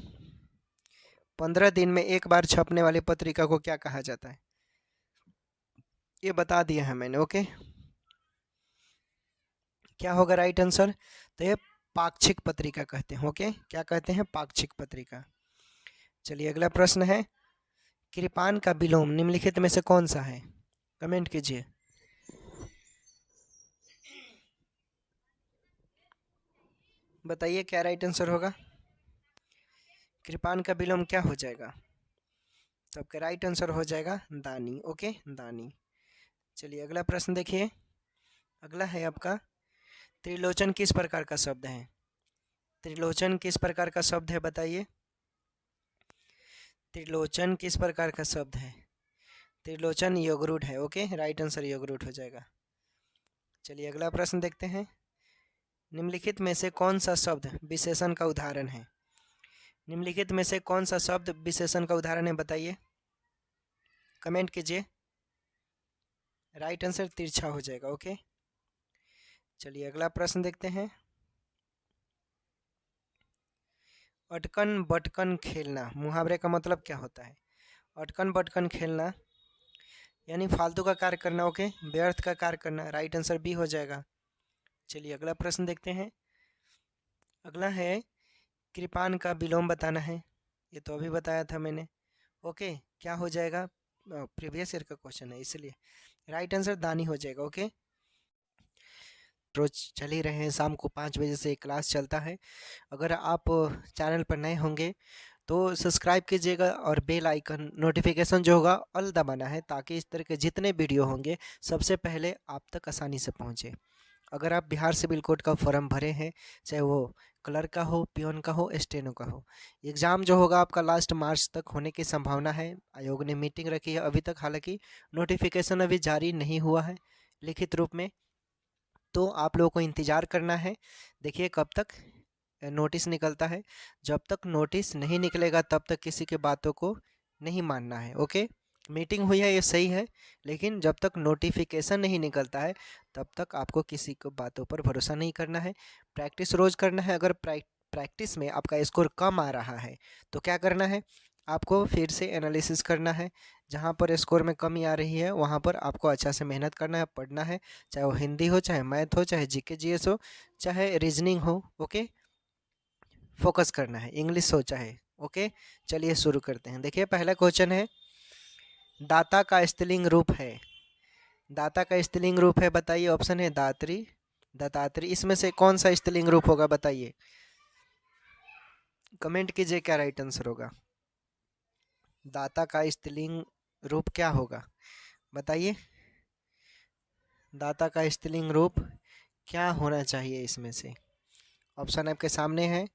15 दिन में एक बार छपने वाली पत्रिका को क्या कहा जाता है? ये बता दिया है मैंने। ओके, क्या होगा राइट आंसर? तो ये पाक्षिक पत्रिका कहते हैं। ओके, क्या कहते हैं? पाक्षिक पत्रिका। चलिए अगला प्रश्न है, कृपान का विलोम निम्नलिखित में से कौन सा है? कमेंट कीजिए। बताइए, क्या राइट आंसर होगा? कृपान का विलोम क्या हो जाएगा? तो आपका राइट आंसर हो जाएगा दानी। ओके, दानी। चलिए अगला प्रश्न देखिए, अगला है आपका, त्रिलोचन किस प्रकार का शब्द है? त्रिलोचन किस प्रकार का शब्द है? बताइए, त्रिलोचन किस प्रकार का शब्द है? त्रिलोचन योगरूढ़ है। ओके, राइट आंसर योगरूढ़ हो जाएगा। चलिए अगला प्रश्न देखते हैं, निम्नलिखित में से कौन सा शब्द विशेषण का उदाहरण है? निम्नलिखित में से कौन सा शब्द विशेषण का उदाहरण है? बताइए, कमेंट कीजिए। राइट आंसर तिरछा हो जाएगा। ओके, चलिए अगला प्रश्न देखते हैं, अटकन बटकन खेलना मुहावरे का मतलब क्या होता है? अटकन बटकन खेलना यानी फालतू का कार्य करना। ओके, व्यर्थ का कार्य करना। राइट आंसर बी हो जाएगा। चलिए अगला प्रश्न देखते हैं, अगला है, कृपान का विलोम बताना है। ये तो अभी बताया था मैंने। ओके, क्या हो जाएगा? प्रीवियस ईयर का क्वेश्चन है इसलिए राइट आंसर दानी हो जाएगा। ओके, रोज चल ही रहे हैं, शाम को 5 बजे से क्लास चलता है। अगर आप चैनल पर नए होंगे तो सब्सक्राइब कीजिएगा और बेल आइकन नोटिफिकेशन जो होगा ऑल दबाना है, ताकि इस तरह के जितने वीडियो होंगे सबसे पहले आप तक आसानी से पहुंचे। अगर आप बिहार सिविल कोड का फॉर्म भरे हैं, चाहे वो क्लर्क का हो, पियोन का हो, स्टेनो का हो, एग्ज़ाम जो होगा आपका लास्ट मार्च तक होने की संभावना है। आयोग ने मीटिंग रखी है अभी तक, हालांकि नोटिफिकेशन अभी जारी नहीं हुआ है लिखित रूप में, तो आप लोगों को इंतज़ार करना है। देखिए कब तक नोटिस निकलता है। जब तक नोटिस नहीं निकलेगा तब तक किसी की बातों को नहीं मानना है। ओके, मीटिंग हुई है ये सही है, लेकिन जब तक नोटिफिकेशन नहीं निकलता है तब तक आपको किसी को बातों पर भरोसा नहीं करना है। प्रैक्टिस रोज़ करना है। अगर प्रैक्टिस में आपका स्कोर कम आ रहा है तो क्या करना है, आपको फिर से एनालिसिस करना है। जहाँ पर स्कोर में कमी आ रही है वहाँ पर आपको अच्छा से मेहनत करना है, पढ़ना है, चाहे वो हिंदी हो, चाहे मैथ हो, चाहे जीके जीएस हो, चाहे रीजनिंग हो। ओके, फोकस करना है, इंग्लिश हो चाहे। ओके, चलिए शुरू करते हैं। देखिए पहला क्वेश्चन है, दाता का स्त्रीलिंग रूप है। दाता का स्त्रीलिंग रूप है, बताइए। ऑप्शन है दात्री, दत्तात्री, इसमें से कौन सा स्त्रीलिंग रूप होगा बताइए। कमेंट कीजिए क्या राइट आंसर होगा। दाता का स्त्रीलिंग रूप क्या होगा बताइए। दाता का स्त्रीलिंग रूप क्या होना चाहिए इसमें से। ऑप्शन आपके सामने है,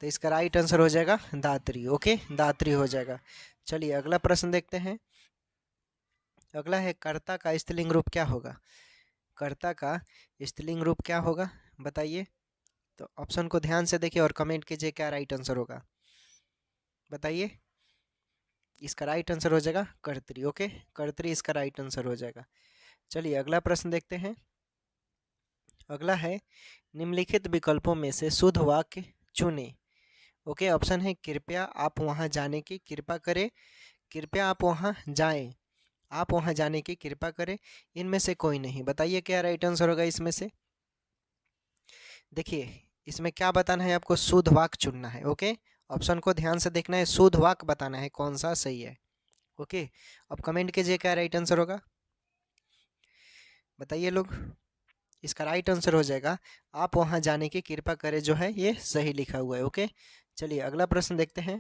तो इसका राइट आंसर हो जाएगा दात्री। ओके, दात्री हो जाएगा। चलिए अगला प्रश्न देखते हैं। अगला है, कर्ता का स्त्रीलिंग रूप क्या होगा। कर्ता का स्त्रीलिंग रूप क्या होगा बताइए। तो ऑप्शन को ध्यान से देखिए और कमेंट कीजिए क्या राइट आंसर होगा बताइए। इसका राइट आंसर हो जाएगा कर्त्री। ओके, कर्त्री इसका राइट आंसर हो जाएगा। चलिए अगला प्रश्न देखते हैं। अगला है, निम्नलिखित विकल्पों में से शुद्ध वाक्य चुनें। ओके, ऑप्शन है कृपया आप वहां जाने की कृपा करें, कृपया आप वहां जाएं, आप वहां जाने की कृपा करें, इनमें से कोई नहीं। बताइए क्या राइट आंसर होगा इसमें से। देखिए इसमें क्या बताना है आपको, शुद्ध वाक्य चुनना है। ओके, ऑप्शन को ध्यान से देखना है, शुद्ध वाक्य बताना है कौन सा सही है। ओके, अब कमेंट कीजिए क्या राइट आंसर होगा बताइए लोग। इसका राइट आंसर हो जाएगा, आप वहां जाने की कृपा करें, जो है ये सही लिखा हुआ है। ओके, चलिए अगला प्रश्न देखते हैं।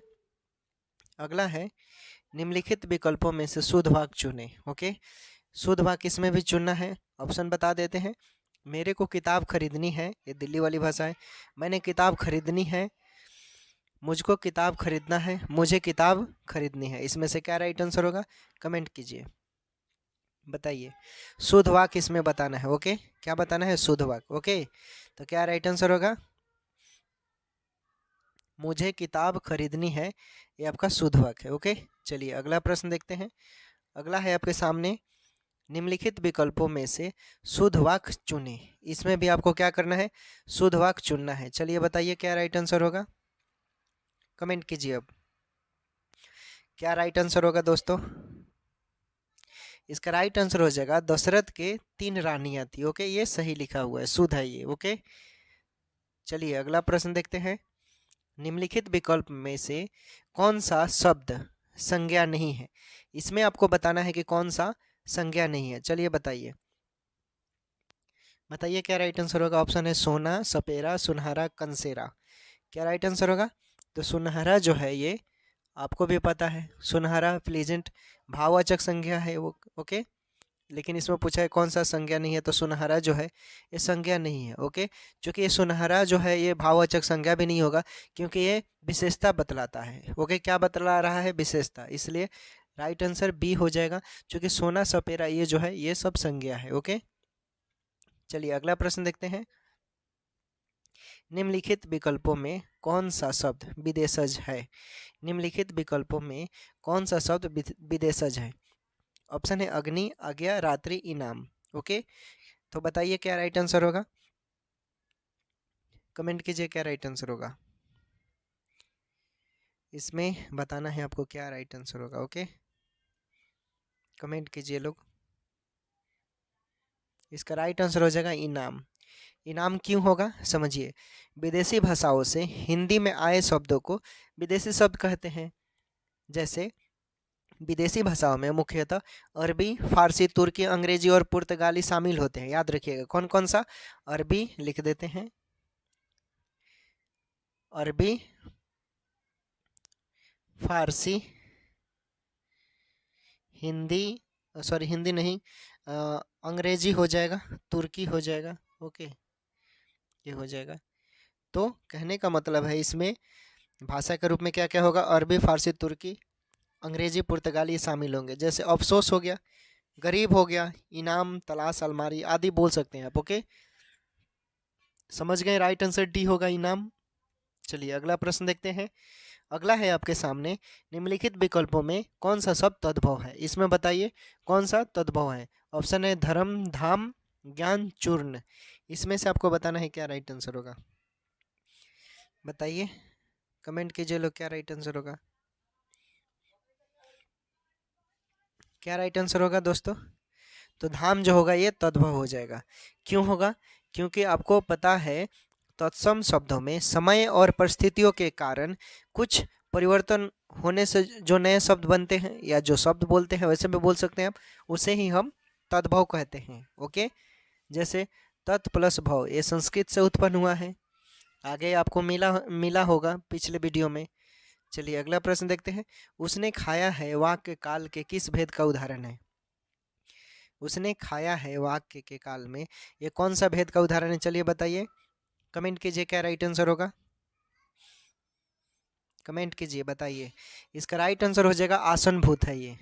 अगला है, निम्नलिखित विकल्पों में से शुद्ध वाक्य चुनें। ओके, शुद्ध वाक्य इसमें भी चुनना है। ऑप्शन बता देते हैं। मेरे को किताब खरीदनी है, ये दिल्ली वाली भाषा है। मैंने किताब खरीदनी है, मुझको किताब खरीदना है, मुझे किताब खरीदनी है, इसमें से क्या राइट आंसर होगा कमेंट कीजिए बताइए। शुद्ध वाक्य इसमें बताना है। ओके, क्या बताना है, शुद्ध वाक्य। ओके, तो क्या राइट आंसर होगा, मुझे किताब खरीदनी है, ये आपका शुद्ध वाक्य है। ओके, चलिए अगला प्रश्न देखते हैं। अगला है आपके सामने, निम्नलिखित विकल्पों में से शुद्ध वाक्य चुनें। इसमें भी आपको क्या करना है, शुद्ध वाक्य चुनना है। चलिए बताइए क्या राइट आंसर होगा कमेंट कीजिए। अब क्या राइट आंसर होगा दोस्तों। इसका राइट आंसर हो जाएगा, दशरथ के 3 रानियां थी। ओके, ये सही लिखा हुआ है, शुद्ध है ये। ओके, चलिए अगला प्रश्न देखते हैं। निम्नलिखित विकल्प में से कौन सा शब्द संज्ञा नहीं है। इसमें आपको बताना है कि कौन सा संज्ञा नहीं है। चलिए बताइए, बताइए क्या राइट आंसर होगा। ऑप्शन है सोना, सपेरा, सुनहरा, कंसेरा। क्या राइट आंसर होगा, तो सुनहरा जो है ये आपको भी पता है, सुनहरा प्लीजेंट भाववाचक संज्ञा है वो। ओके, लेकिन इसमें पूछा है कौन सा संज्ञा नहीं है, तो सुनहरा जो है ये संज्ञा नहीं है। ओके, क्योंकि ये सुनहरा जो है ये भाववाचक संज्ञा भी नहीं होगा, क्योंकि ये विशेषता बतलाता है। ओके, क्या बतला रहा है, विशेषता, इसलिए राइट आंसर बी हो जाएगा। क्योंकि सोना सपेरा ये जो है ये सब संज्ञा है। ओके, चलिए अगला प्रश्न देखते हैं। निम्नलिखित विकल्पों में कौन सा शब्द विदेशज है। निम्नलिखित विकल्पों में कौन सा शब्द विदेशज है। ऑप्शन है अग्नि, आज्ञा, रात्रि, इनाम। ओके, तो बताइए क्या राइट आंसर होगा कमेंट कीजिए क्या राइट आंसर होगा। इसमें बताना है आपको क्या राइट आंसर होगा। ओके, कमेंट कीजिए लोग। इसका राइट आंसर हो जाएगा इनाम। इनाम क्यों होगा समझिए। विदेशी भाषाओं से हिंदी में आए शब्दों को विदेशी शब्द कहते हैं। जैसे विदेशी भाषाओं में मुख्यतः अरबी, फारसी, तुर्की, अंग्रेजी और पुर्तगाली शामिल होते हैं। याद रखिएगा कौन कौन सा। अरबी लिख देते हैं, अरबी, फारसी, हिंदी, सॉरी हिंदी नहीं, अंग्रेजी हो जाएगा, तुर्की हो जाएगा। ओके, ये हो जाएगा। तो कहने का मतलब है इसमें भाषा के रूप में क्या क्या होगा, अरबी, फारसी, तुर्की, अंग्रेजी, पुर्तगाली शामिल होंगे। जैसे अफसोस हो गया, गरीब हो गया, इनाम, तलाश, अलमारी आदि बोल सकते हैं आप। ओके, समझ गए, राइट आंसर डी होगा, इनाम। चलिए अगला प्रश्न देखते हैं। अगला है आपके सामने, निम्नलिखित विकल्पों में कौन सा शब्द तद्भव है, इसमें बताइए कौन सा तद्भव है। ऑप्शन है धर्म, धाम, ज्ञान, चूर्ण। इसमें से आपको बताना है क्या राइट आंसर होगा, बताइए, कमेंट कीजिए लोग, क्या राइट आंसर होगा, क्या राइट आंसर होगा दोस्तों। तो धाम जो होगा ये तद्भव हो जाएगा। क्यों होगा, क्योंकि आपको पता है तत्सम शब्दों में समय और परिस्थितियों के कारण कुछ परिवर्तन होने से जो नए शब्द बनते हैं, या जो शब्द बोलते हैं वैसे भी बोल सकते हैं आप, उसे ही हम तद्भव कहते हैं। ओके, जैसे तत् प्लस भव, ये संस्कृत से उत्पन्न हुआ है, आगे आपको मिला मिला होगा पिछले वीडियो में। चलिए अगला प्रश्न देखते हैं। उसने खाया है वाक्य काल के किस भेद का उदाहरण है। उसने खाया है वाक्य के काल में ये कौन सा भेद का उदाहरण है, चलिए बताइए, कमेंट कीजिए क्या राइट आंसर होगा, कमेंट कीजिए बताइए। इसका राइट आंसर हो जाएगा आसनभूत है ये।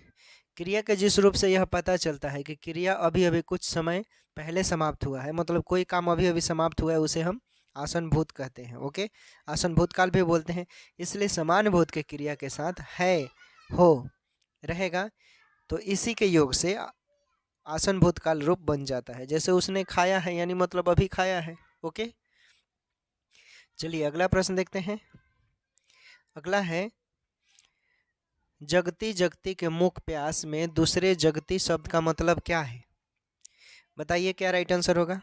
क्रिया के जिस रूप से यह पता चलता है कि क्रिया अभी अभी कुछ समय पहले समाप्त हुआ है, मतलब कोई काम अभी अभी समाप्त हुआ है, उसे हम आसनभूत कहते हैं। ओके, आसनभूत काल भी बोलते हैं। इसलिए समान भूत के क्रिया के साथ है, हो, रहेगा, तो इसी के योग से आसन भूतकाल रूप बन जाता है। जैसे उसने खाया है यानी मतलब अभी खाया है। ओके, चलिए अगला प्रश्न देखते हैं। अगला है, जगती जगती के मुख प्यास में दूसरे जगती शब्द का मतलब क्या है, बताइए क्या राइट आंसर होगा।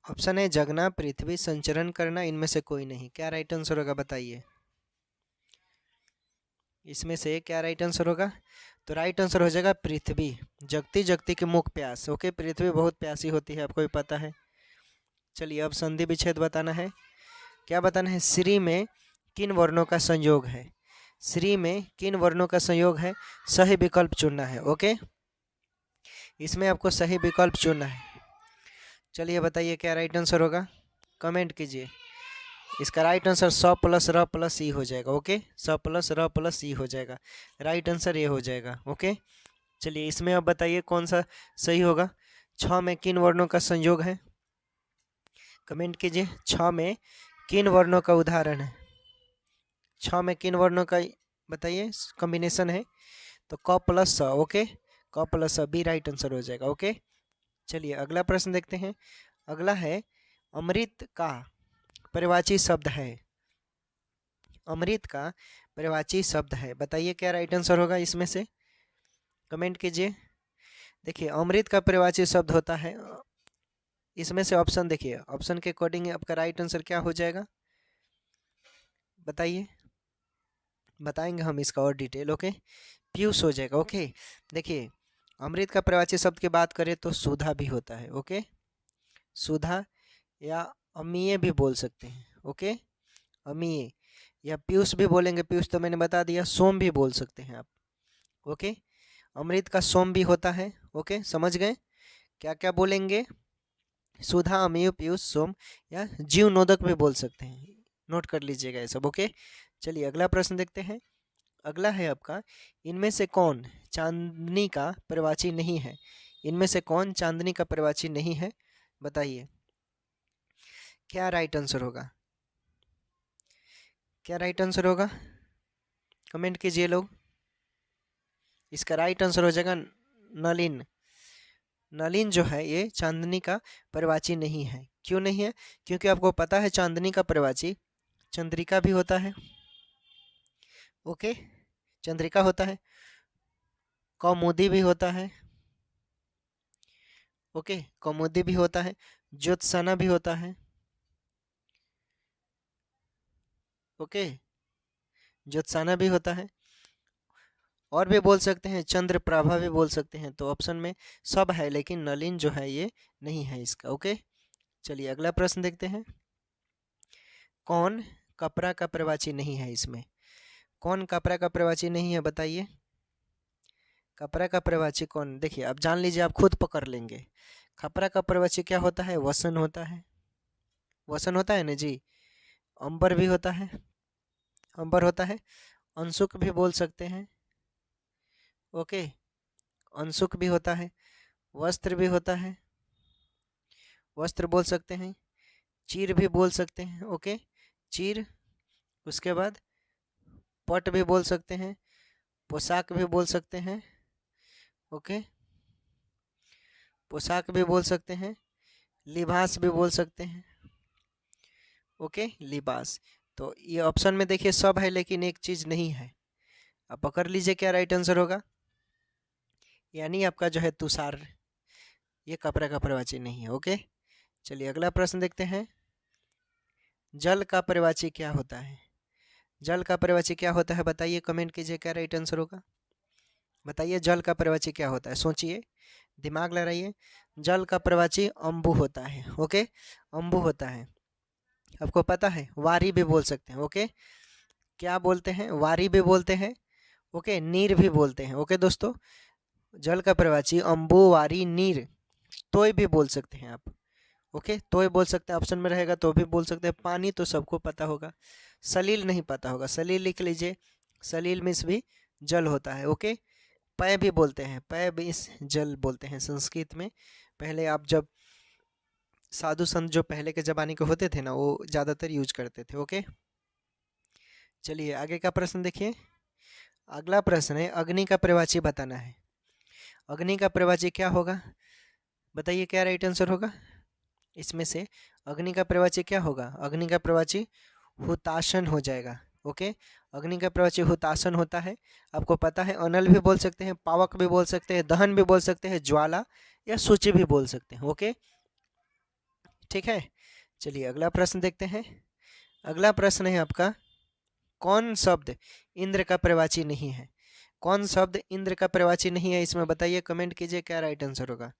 ऑप्शन है जगना, पृथ्वी, संचरण करना, इनमें से कोई नहीं। क्या राइट आंसर होगा बताइए, इसमें से क्या राइट आंसर होगा। तो राइट आंसर हो जाएगा पृथ्वी, जगती जगती के मुख प्यास। ओके, पृथ्वी बहुत प्यासी होती है, आपको भी पता है। चलिए अब संधि विच्छेद बताना है। क्या बताना है, श्री में किन वर्णों का संयोग है, श्री में किन वर्णों का संयोग है, सही विकल्प चुनना है। ओके, इसमें आपको सही विकल्प चुनना है। चलिए बताइए क्या राइट आंसर होगा, कमेंट कीजिए। इसका राइट आंसर स प्लस र प्लस ई हो जाएगा। ओके, स प्लस र प्लस ई हो जाएगा, राइट आंसर ये हो जाएगा। ओके, चलिए इसमें अब बताइए कौन सा सही होगा। छ में किन वर्णों का संयोग है, कमेंट कीजिए। छ में किन वर्णों का उदाहरण है, छ में किन वर्णों का बताइए कॉम्बिनेशन है। तो क प्लस स। ओके, क प्लस स, बी राइट आंसर हो जाएगा। ओके, चलिए अगला प्रश्न देखते हैं। अगला है, अमृत का पर्यायवाची शब्द है, अमृत का पर्यायवाची शब्द है, बताइए क्या राइट आंसर होगा इसमें से, कमेंट कीजिए। देखिए अमृत का पर्यायवाची शब्द होता है, इसमें से ऑप्शन देखिए, ऑप्शन के अकॉर्डिंग आपका राइट आंसर क्या हो जाएगा बताइए, बताएंगे हम इसका और डिटेल। ओके, पीयूष हो जाएगा। ओके, देखिए अमृत का पर्यायवाची शब्द की बात करें तो सुधा भी होता है। ओके, सुधा या अमीय भी बोल सकते हैं। ओके, अमीय या पीयूष भी बोलेंगे, पीयूष तो मैंने बता दिया, सोम भी बोल सकते हैं आप। ओके, अमृत का सोम भी होता है। ओके, समझ गए, क्या क्या बोलेंगे, सुधा, अमीय, पीयूष, सोम, या जीव नोदक भी बोल सकते हैं, नोट कर लीजिएगा ये सब। ओके, चलिए अगला प्रश्न देखते हैं। अगला है आपका, इनमें से कौन चांदनी का पर्यायवाची नहीं है, इनमें से कौन चांदनी का पर्यायवाची नहीं है, बताइए क्या राइट आंसर होगा, क्या राइट आंसर होगा, कमेंट कीजिए लोग। इसका राइट आंसर हो जाएगा नलिन। नलिन जो है ये चांदनी का पर्यायवाची नहीं है। क्यों नहीं है, क्योंकि आपको पता है चांदनी का पर्यायवाची चंद्रिका भी होता है। ओके, चंद्रिका होता है, कौमुदी भी होता है। ओके, कौमुदी भी होता है, ज्योत्सना भी होता है। ओके, ज्योत्सना भी होता है, और भी बोल सकते हैं, चंद्रप्रभा भी बोल सकते हैं। तो ऑप्शन में सब है, लेकिन नलिन जो है ये नहीं है इसका। ओके, चलिए अगला प्रश्न देखते हैं। कौन कपड़ा का पर्यायवाची नहीं है, इसमें कौन कपड़ा का पर्यायवाची नहीं है बताइए, कपड़ा का प्रवाची कौन, देखिए अब जान लीजिए, आप खुद पकड़ लेंगे। कपड़ा का प्रवाची क्या होता है, वसन होता है, वसन होता है ना जी। अंबर भी होता है, अंबर होता है। अंशुक भी बोल सकते हैं, ओके, अंशुक भी होता है। वस्त्र भी होता है, वस्त्र बोल सकते हैं। चीर भी बोल सकते हैं, ओके, चीर। उसके बाद पट भी बोल सकते हैं, पोशाक भी बोल सकते हैं, ओके, पोशाक भी बोल सकते हैं। लिबास भी बोल सकते हैं, ओके, लिबास। तो ये ऑप्शन में देखिए सब है, लेकिन एक चीज़ नहीं है। अब पकड़ लीजिए क्या राइट आंसर होगा, यानी आपका जो है तुषार, ये कपड़ा का प्रवाची नहीं है, ओके। चलिए अगला प्रश्न देखते हैं। जल का प्रवाची क्या होता है, जल का प्रवाची क्या होता है बताइए, कमेंट कीजिए क्या राइट आंसर होगा। बताइए जल का प्रवाची क्या होता है, सोचिए, दिमाग लगाइए। जल का प्रवाची अम्बु होता है, ओके, अम्बु होता है। आपको पता है, वारी भी बोल सकते हैं, ओके, क्या बोलते हैं, वारी भी बोलते हैं, ओके, नीर भी बोलते हैं, ओके दोस्तों। जल का प्रवाची अम्बु, वारी, नीर, तोय भी बोल सकते हैं आप, ओके, तोय बोल सकते हैं, ऑप्शन में रहेगा तो भी बोल सकते हैं। पानी तो सबको पता होगा, सलील नहीं पता होगा, सलील लिख लीजिए, सलील मीन्स भी जल होता है, ओके। पय भी बोलते हैं, पय भी जल बोलते हैं संस्कृत में। पहले आप जब साधु संत जो पहले के ज़माने के होते थे ना, वो ज़्यादातर यूज करते थे, ओके। चलिए आगे का प्रश्न देखिए। अगला प्रश्न है, अग्नि का प्रवाची बताना है। अग्नि का प्रवाची क्या होगा बताइए, क्या राइट आंसर होगा इसमें से। अग्नि का प्रवाची क्या होगा, अग्नि का प्रवाची हुताशन हो जाएगा, ओके। अग्नि का प्रवाची हुताशन होता है। आपको पता है, अनल भी बोल सकते हैं, पावक भी बोल सकते हैं, दहन भी बोल सकते हैं, ज्वाला या सूची भी बोल सकते हैं, ओके, ठीक है। चलिए अगला प्रश्न देखते हैं। अगला प्रश्न है आपका, कौन शब्द इंद्र का प्रवाची नहीं है, कौन शब्द इंद्र का प्रवाची नहीं है इसमें बताइए, कमेंट कीजिए क्या राइट आंसर होगा।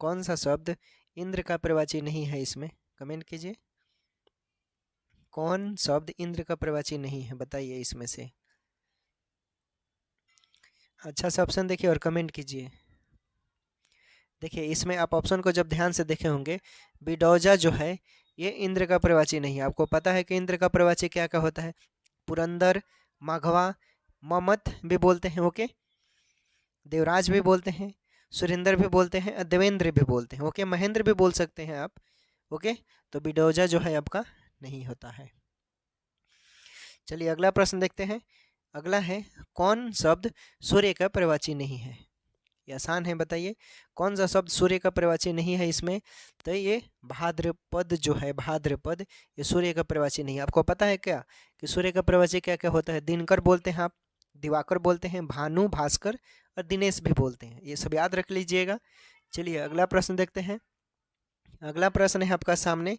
कौन सा शब्द इंद्र का प्रवाची नहीं है इसमें, कमेंट कीजिए। कौन शब्द इंद्र का प्रवाची नहीं है बताइए इसमें से। अच्छा सा ऑप्शन देखिए और कमेंट कीजिए। देखिए इसमें आप ऑप्शन को जब ध्यान से देखे होंगे, बिडौजा जो है ये इंद्र का प्रवाची नहीं है। आपको पता है कि इंद्र का प्रवाची क्या क्या होता है, पुरंदर, माघवा, ममत भी बोलते हैं, ओके, देवराज भी बोलते हैं, सुरेंद्र भी बोलते हैं, देवेंद्र भी बोलते हैं, ओके, महेंद्र भी बोल सकते हैं आप, ओके। तो बिडौजा जो है आपका नहीं होता है। चलिए अगला प्रश्न देखते हैं। अगला है, कौन शब्द सूर्य का प्रवाची नहीं है। ये आसान है, बताइए कौन सा शब्द सूर्य का प्रवाची नहीं है इसमें। तो ये भाद्रपद जो है, भाद्रपद, ये सूर्य का प्रवाची नहीं है। आपको पता है क्या कि सूर्य का प्रवाची क्या क्या होता है, दिनकर बोलते हैं आप, दिवाकर बोलते हैं, भानु, भास्कर और दिनेश भी बोलते हैं, ये सब याद रख लीजिएगा। चलिए अगला प्रश्न देखते हैं। अगला प्रश्न है आपका सामने,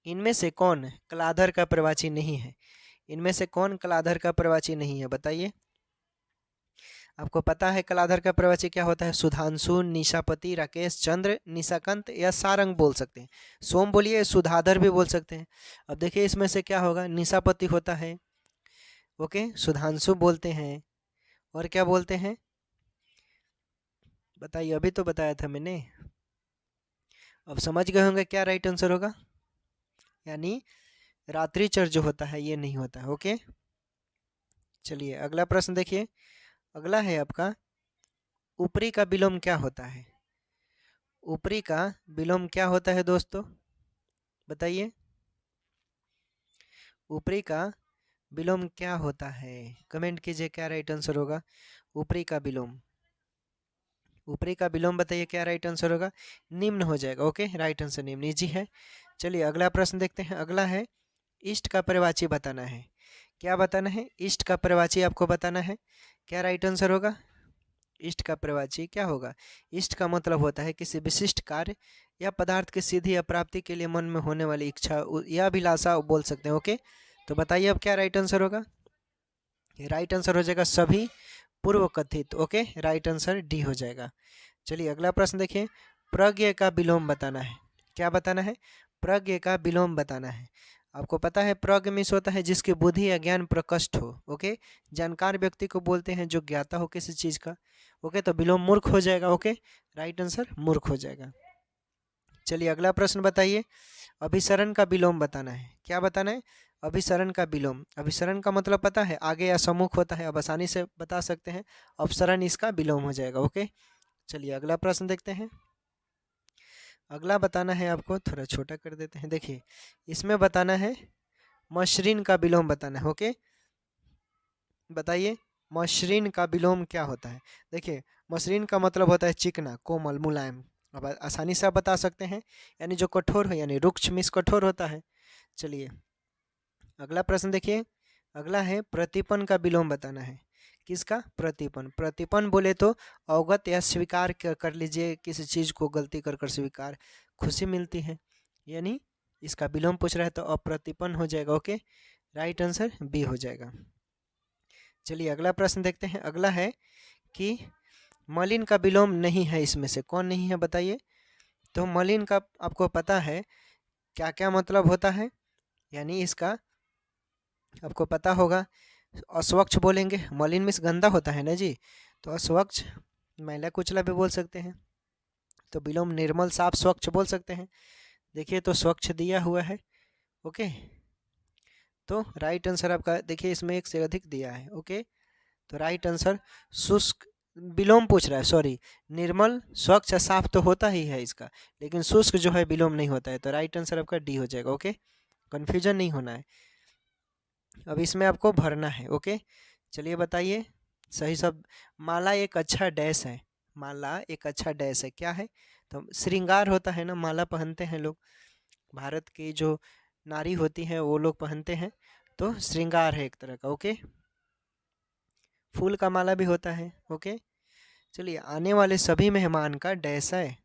इनमें से कौन कलाधर का प्रवाची नहीं है, इनमें से कौन कलाधर का प्रवाची नहीं है बताइए। आपको पता है कलाधर का प्रवाची क्या होता है, सुधांशु, निशापति, राकेश चंद्र, निशाकांत या सारंग बोल सकते हैं। सोम बोलिए, सुधाधर भी बोल सकते हैं। अब देखिए इसमें से क्या होगा, निशापति होता है, ओके, सुधांशु बोलते हैं, और क्या बोलते हैं बताइए, अभी तो बताया था मैंने। अब समझ गए होंगे क्या राइट आंसर होगा, यानी रात्रिचर जो होता है ये नहीं होता है, ओके। चलिए अगला प्रश्न देखिए। अगला है आपका, ऊपरी का विलोम क्या होता है। ऊपरी का विलोम क्या होता है दोस्तों बताइए। ऊपरी का विलोम क्या होता है, कमेंट कीजिए क्या राइट आंसर होगा। ऊपरी का विलोम, ऊपरी का विलोम बताइए क्या राइट आंसर होगा। निम्न हो जाएगा, ओके, राइट आंसर निम्न, इजी है। चलिए अगला प्रश्न देखते हैं। अगला है, इष्ट का प्रवाची बताना है। क्या बताना है, इष्ट का प्रवाची आपको बताना है, क्या राइट आंसर होगा। इष्ट का प्रवाची क्या होगा। इष्ट का मतलब होता है किसी विशिष्ट कार्य या पदार्थ की सिद्धि या प्राप्ति के लिए मन में होने वाली इच्छा या अभिलाषा बोल सकते हैं, ओके। तो बताइए अब क्या राइट आंसर होगा। राइट आंसर हो जाएगा सभी पूर्व कथित, ओके, राइट आंसर डी हो जाएगा। चलिए अगला प्रश्न देखिए। प्रज्ञ का विलोम बताना है। क्या बताना है, प्रज्ञ का विलोम बताना है। आपको पता है प्रज्ञ मीन्स होता है जिसकी बुद्धि या ज्ञान प्रकट हो। ओके, जानकार व्यक्ति को बोलते हैं जो ज्ञाता हो किसी चीज का। ओके, तो विलोम मूर्ख हो जाएगा। ओके, राइट आंसर मूर्ख हो जाएगा। चलिए अगला प्रश्न बताइए। अभिसरण का विलोम बताना है। क्या बताना है? अभिसरण का विलोम। अभिसरण का मतलब पता है आगे या सम्मुख होता है, अब आसानी से बता सकते हैं। अपसरण इसका विलोम हो जाएगा। ओके, चलिए अगला प्रश्न देखते हैं। अगला बताना है आपको, थोड़ा छोटा कर देते हैं। देखिए इसमें बताना है मसृण का विलोम बताना है। ओके, बताइए मसृण का विलोम क्या होता है। देखिए मसृण का मतलब होता है चिकना, कोमल, मुलायम। अब आसानी से आप बता सकते हैं, यानी जो कठोर हो, यानी रुक्ष मीन्स कठोर होता है। चलिए अगला प्रश्न देखिए। अगला है प्रतिपन का विलोम बताना है। किसका? प्रतिपन। प्रतिपन बोले तो अवगत या स्वीकार कर लीजिए, किसी चीज को गलती कर कर स्वीकार, खुशी मिलती है, यानी इसका विलोम पूछ रहा है तो अप्रतिपन हो जाएगा। ओके, राइट आंसर बी हो जाएगा। चलिए अगला प्रश्न देखते हैं। अगला है कि मलिन का विलोम नहीं है, इसमें से कौन नहीं है बताइए। तो मलिन का आपको पता है क्या क्या मतलब होता है, यानी इसका आपको पता होगा। अस्वच्छ बोलेंगे, मलिन मीन्स गंदा होता है ना जी, तो अस्वच्छ, मैला कुचला भी बोल सकते हैं। तो विलोम निर्मल, साफ, स्वच्छ बोल सकते हैं। देखिए तो स्वच्छ दिया हुआ है। ओके, तो राइट आंसर आपका देखिए इसमें एक से अधिक दिया है। ओके, तो राइट आंसर शुष्क विलोम पूछ रहा है, सॉरी, निर्मल, स्वच्छ, साफ तो होता ही है इसका, लेकिन शुष्क जो है विलोम नहीं होता है। तो राइट आंसर आपका डी हो जाएगा। ओके, कंफ्यूजन नहीं होना है। अब इसमें आपको भरना है। ओके, चलिए बताइए सही शब्द। माला एक अच्छा डैश है। माला एक अच्छा डैश है, क्या है? तो श्रृंगार होता है ना, माला पहनते हैं लोग, भारत की जो नारी होती है वो लोग पहनते हैं, तो श्रृंगार है एक तरह का। ओके, फूल का माला भी होता है। ओके, चलिए आने वाले सभी मेहमान का डैश है।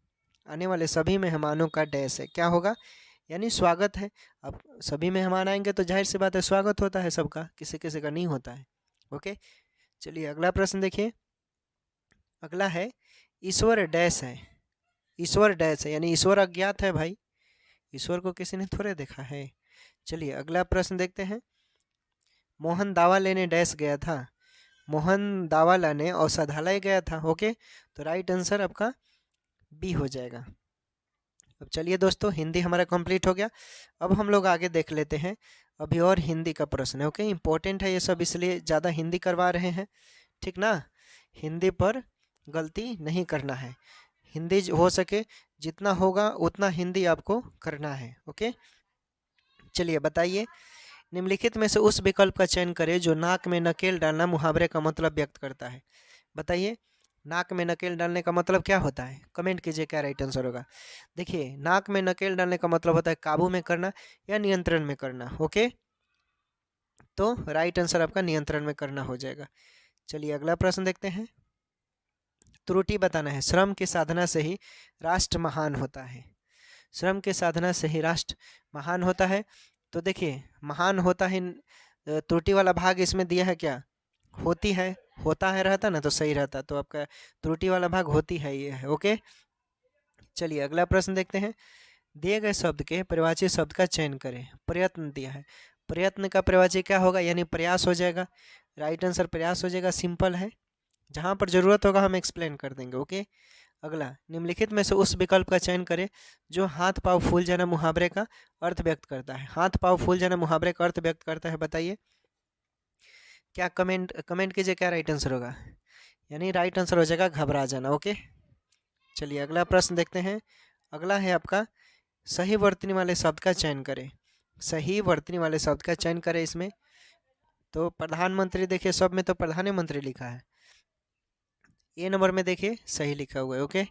आने वाले सभी मेहमानों का डैश है, क्या होगा? यानी स्वागत है। अब सभी मेहमान आएंगे तो जाहिर सी बात है स्वागत होता है सबका, किसी किसी का नहीं होता है। ओके, चलिए अगला प्रश्न देखिए। अगला है ईश्वर डैश है। ईश्वर डैश है, यानी ईश्वर अज्ञात है भाई, ईश्वर को किसी ने थोड़े देखा है। चलिए अगला प्रश्न देखते हैं। मोहन दावा लेने डैश गया था। मोहन दावा लाने औषधालय गया था। ओके, तो राइट आंसर आपका बी हो जाएगा। अब चलिए दोस्तों, हिंदी हमारा कंप्लीट हो गया। अब हम लोग आगे देख लेते हैं अभी और हिंदी का प्रश्न है। ओके, इंपॉर्टेंट है ये सब, इसलिए ज़्यादा हिंदी करवा रहे हैं, ठीक ना। हिंदी पर गलती नहीं करना है, हिंदी हो सके जितना होगा उतना हिंदी आपको करना है। ओके, चलिए बताइए। निम्नलिखित में से उस विकल्प का चयन करें जो नाक में नकेल डालना मुहावरे का मतलब व्यक्त करता है। बताइए नाक में नकेल डालने का मतलब क्या होता है, कमेंट कीजिए क्या राइट आंसर होगा। देखिए नाक में नकेल डालने का मतलब होता है काबू में करना या नियंत्रण में करना। ओके, तो राइट आंसर आपका नियंत्रण में करना हो जाएगा। चलिए अगला प्रश्न देखते हैं। त्रुटि बताना है। श्रम की साधना से ही राष्ट्र महान होता है। श्रम के साधना से ही राष्ट्र महान होता है। तो देखिए महान होता है, त्रुटि वाला भाग इसमें दिया है क्या? होती है, होता है रहता ना तो सही रहता, तो आपका त्रुटि वाला भाग होती है ये है। ओके, चलिए अगला प्रश्न देखते हैं। दिए गए शब्द के प्रवाची शब्द का चयन करें। प्रयत्न दिया है, प्रयत्न का प्रवाची क्या होगा, यानी प्रयास हो जाएगा। राइट आंसर प्रयास हो जाएगा, सिंपल है। जहाँ पर जरूरत होगा हम एक्सप्लेन कर देंगे। ओके, अगला निम्नलिखित में से उस विकल्प का चयन करें जो हाथ पाँव फूल जाना मुहावरे का अर्थ व्यक्त करता है। हाथ पाँव फूल जाना मुहावरे का अर्थ व्यक्त करता है, बताइए क्या? कमेंट कीजिए क्या राइट आंसर होगा, यानी राइट आंसर हो जाएगा घबरा जाना। ओके, चलिए अगला प्रश्न देखते हैं। अगला है आपका सही वर्तनी वाले शब्द का चयन करें। सही वर्तनी वाले शब्द का चयन करें। इसमें तो प्रधानमंत्री, देखिए सब में तो प्रधानमंत्री लिखा है, ए नंबर में देखिए सही लिखा हुआ है। ओके,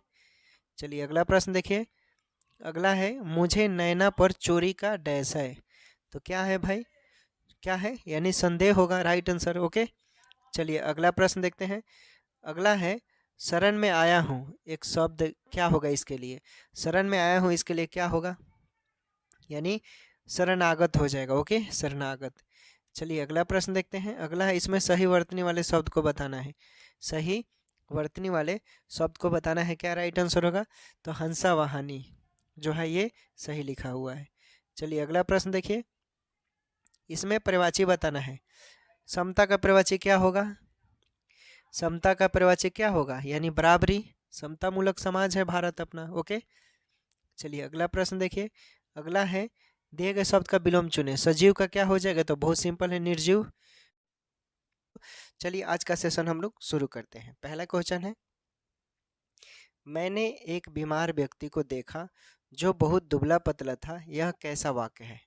चलिए अगला प्रश्न देखिए। अगला है मुझे नैना पर चोरी का डैश है। तो क्या है भाई, क्या है, यानी संदेह होगा, राइट आंसर। ओके, चलिए अगला प्रश्न देखते हैं। अगला है शरण में आया हूँ, एक शब्द क्या होगा इसके लिए? शरण में आया हूँ इसके लिए क्या होगा, यानी शरणागत हो जाएगा। ओके, शरणागत। चलिए अगला प्रश्न देखते हैं। अगला है इसमें सही वर्तनी वाले शब्द को बताना है। सही वर्तनी वाले शब्द को बताना है, क्या राइट आंसर होगा? तो हंसा वाहनी जो है ये सही लिखा हुआ है। चलिए अगला प्रश्न देखिए। इसमें पर्यायवाची बताना है। समता का पर्यायवाची क्या होगा? समता का पर्यायवाची क्या होगा? यानी बराबरी। समता मूलक समाज है भारत अपना। ओके, चलिए अगला प्रश्न देखिए। अगला है, दिए गए शब्द का विलोम चुने। सजीव का क्या हो जाएगा? तो बहुत सिंपल है, निर्जीव। चलिए आज का सेशन हम लोग शुरू करते हैं। पहला क्वेश्चन है, मैंने एक बीमार व्यक्ति को देखा जो बहुत दुबला पतला था, यह कैसा वाक्य है?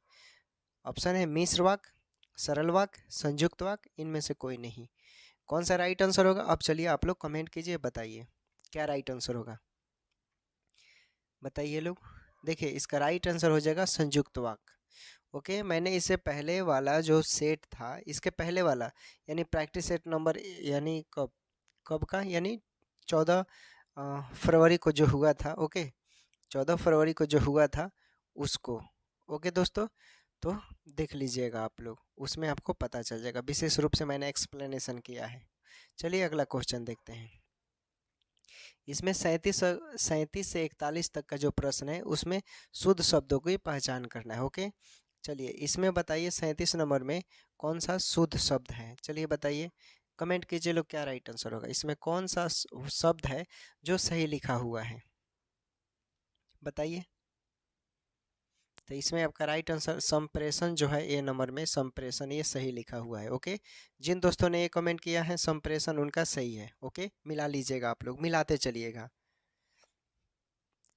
ऑप्शन है मिश्र वाक्य, सरल वाक्य, संयुक्त वाक्य, इनमें से कोई नहीं। कौन सा राइट आंसर होगा? अब चलिए आप लोग कमेंट कीजिए, बताइए क्या राइट आंसर होगा, बताइए लोग। देखिए इसका राइट आंसर हो जाएगा संयुक्त वाक्य। ओके, मैंने इससे पहले वाला जो सेट था, इसके पहले वाला यानी प्रैक्टिस सेट नंबर, यानी कब कब का, यानी 14 फरवरी को जो हुआ था। ओके, 14 फरवरी को जो हुआ था उसको। ओके दोस्तों, तो देख लीजिएगा आप लोग, उसमें आपको पता चल जाएगा। विशेष रूप से मैंने एक्सप्लेनेशन किया है। चलिए अगला क्वेश्चन देखते हैं। इसमें 37 से 41 तक का जो प्रश्न है उसमें शुद्ध शब्दों की पहचान करना है। ओके, चलिए इसमें बताइए 37 नंबर में कौन सा शुद्ध शब्द है? चलिए बताइए, कमेंट कीजिए लोग क्या राइट आंसर होगा। इसमें कौन सा शब्द है जो सही लिखा हुआ है, बताइए। तो इसमें आपका राइट आंसर संप्रेषण जो है, ए नंबर में संप्रेषण, ये सही लिखा हुआ है। ओके, जिन दोस्तों ने ये कमेंट किया है संप्रेषण, उनका सही है। ओके, मिला लीजिएगा, आप लोग मिलाते चलिएगा।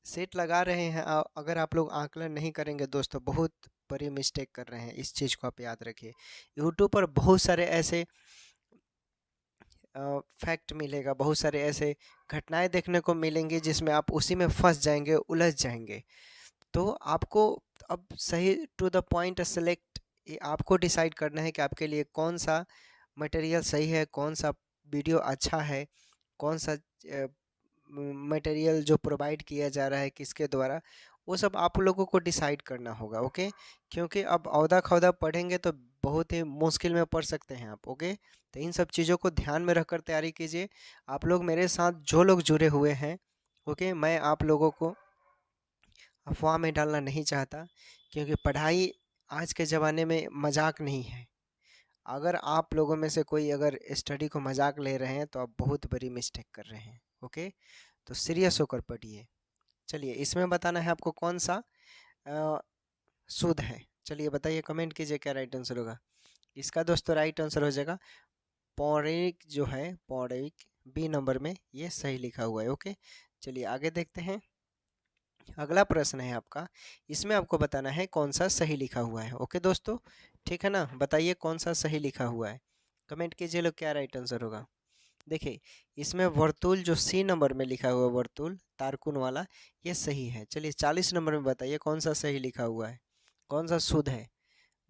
सेट लगा रहे हैं, अगर आप लोग आकलन नहीं करेंगे दोस्तों, बहुत बड़ी मिस्टेक कर रहे हैं। इस चीज़ को आप याद रखिए। यूट्यूब पर बहुत सारे ऐसे फैक्ट मिलेगा, बहुत सारे ऐसे घटनाएं देखने को मिलेंगी जिसमें आप उसी में फंस जाएंगे, उलझ जाएंगे। तो आपको अब सही टू द पॉइंट सेलेक्ट, आपको डिसाइड करना है कि आपके लिए कौन सा मटेरियल सही है, कौन सा वीडियो अच्छा है, कौन सा मटेरियल जो प्रोवाइड किया जा रहा है किसके द्वारा, वो सब आप लोगों को डिसाइड करना होगा। ओके, क्योंकि अब औदा खौदा पढ़ेंगे तो बहुत ही मुश्किल में पढ़ सकते हैं आप। ओके, तो इन सब चीज़ों को ध्यान में रखकर तैयारी कीजिए। आप लोग मेरे साथ जो लोग जुड़े हुए हैं, ओके, मैं आप लोगों को अफवाह में डालना नहीं चाहता, क्योंकि पढ़ाई आज के ज़माने में मजाक नहीं है। अगर आप लोगों में से कोई अगर स्टडी को मजाक ले रहे हैं तो आप बहुत बड़ी मिस्टेक कर रहे हैं। ओके, तो सीरियस होकर पढ़िए। चलिए इसमें बताना है आपको कौन सा शुद्ध है। चलिए बताइए, कमेंट कीजिए क्या राइट आंसर होगा। इसका दोस्तों राइट आंसर हो जाएगा पौराणिक, जो है पौराणिक, बी नंबर में ये सही लिखा हुआ है। ओके, चलिए आगे देखते हैं। अगला प्रश्न है आपका, इसमें आपको बताना है कौन सा सही लिखा हुआ है। ओके दोस्तों, ठीक है ना, बताइए कौन सा सही लिखा हुआ है, कमेंट कीजिए लोग क्या राइट आंसर होगा। देखिए इसमें वर्तुल जो सी नंबर में लिखा हुआ है, वर्तुल तारकुन वाला, ये सही है। चलिए 40 नंबर में बताइए कौन सा सही लिखा हुआ है, कौन सा शुद्ध है,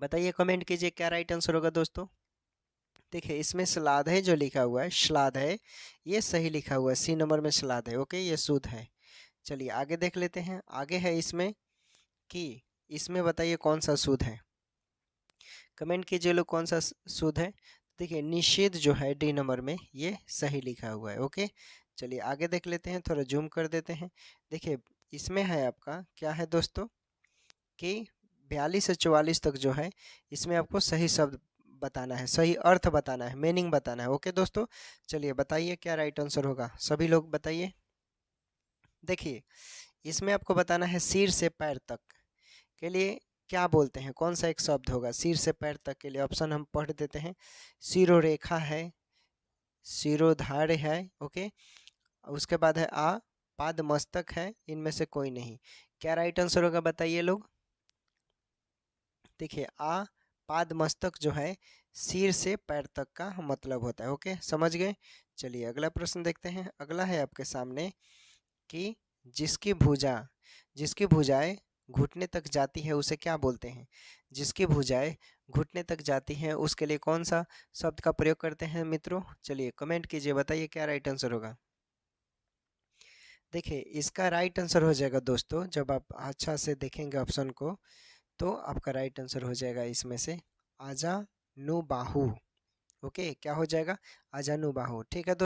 बताइए, कमेंट कीजिए क्या राइट आंसर होगा दोस्तों। देखिए इसमें श्लाघ है जो लिखा हुआ है, श्लाघ है, ये सही लिखा हुआ है, सी नंबर में श्लाघ है। ओके, ये शुद्ध है। चलिए आगे देख लेते हैं। आगे है इसमें कि इसमें बताइए कौन सा शुद्ध है, कमेंट कीजिए लोग कौन सा शुद्ध है। देखिए निषेध जो है डी नंबर में, ये सही लिखा हुआ है। ओके, चलिए आगे देख लेते हैं, थोड़ा जूम कर देते हैं। देखिए इसमें है आपका क्या है दोस्तों कि 42 से 44 तक जो है, इसमें आपको सही शब्द बताना है, सही अर्थ बताना है, मीनिंग बताना है। ओके दोस्तों, चलिए बताइए क्या राइट आंसर होगा, सभी लोग बताइए। देखिए इसमें आपको बताना है सिर से पैर तक के लिए क्या बोलते हैं, कौन सा एक शब्द होगा सिर से पैर तक के लिए। ऑप्शन हम पढ़ देते हैं, सिरोरेखा है, सिरोधार्य है। ओके, उसके बाद है आ, पाद मस्तक है, इनमें से कोई नहीं। क्या राइट आंसर होगा बताइए लोग। देखिए आ, पाद मस्तक जो है सिर से पैर तक का मतलब होता है। ओके, समझ गए। चलिए अगला प्रश्न देखते हैं। अगला है आपके सामने कि जिसकी भुजाएं घुटने तक जाती है उसे क्या बोलते हैं। जिसकी भुजाएं घुटने तक जाती हैं उसके लिए कौन सा शब्द का प्रयोग करते हैं मित्रों। चलिए कमेंट कीजिए, बताइए क्या राइट आंसर होगा। देखिए इसका राइट आंसर हो जाएगा दोस्तों, जब आप अच्छा से देखेंगे ऑप्शन को, तो आपका राइट आंसर हो जाएगा इसमें से आजा नु बाहू। ओके, क्या हो जाएगा, आजा नु बाहू। ठीक है दोस्तों।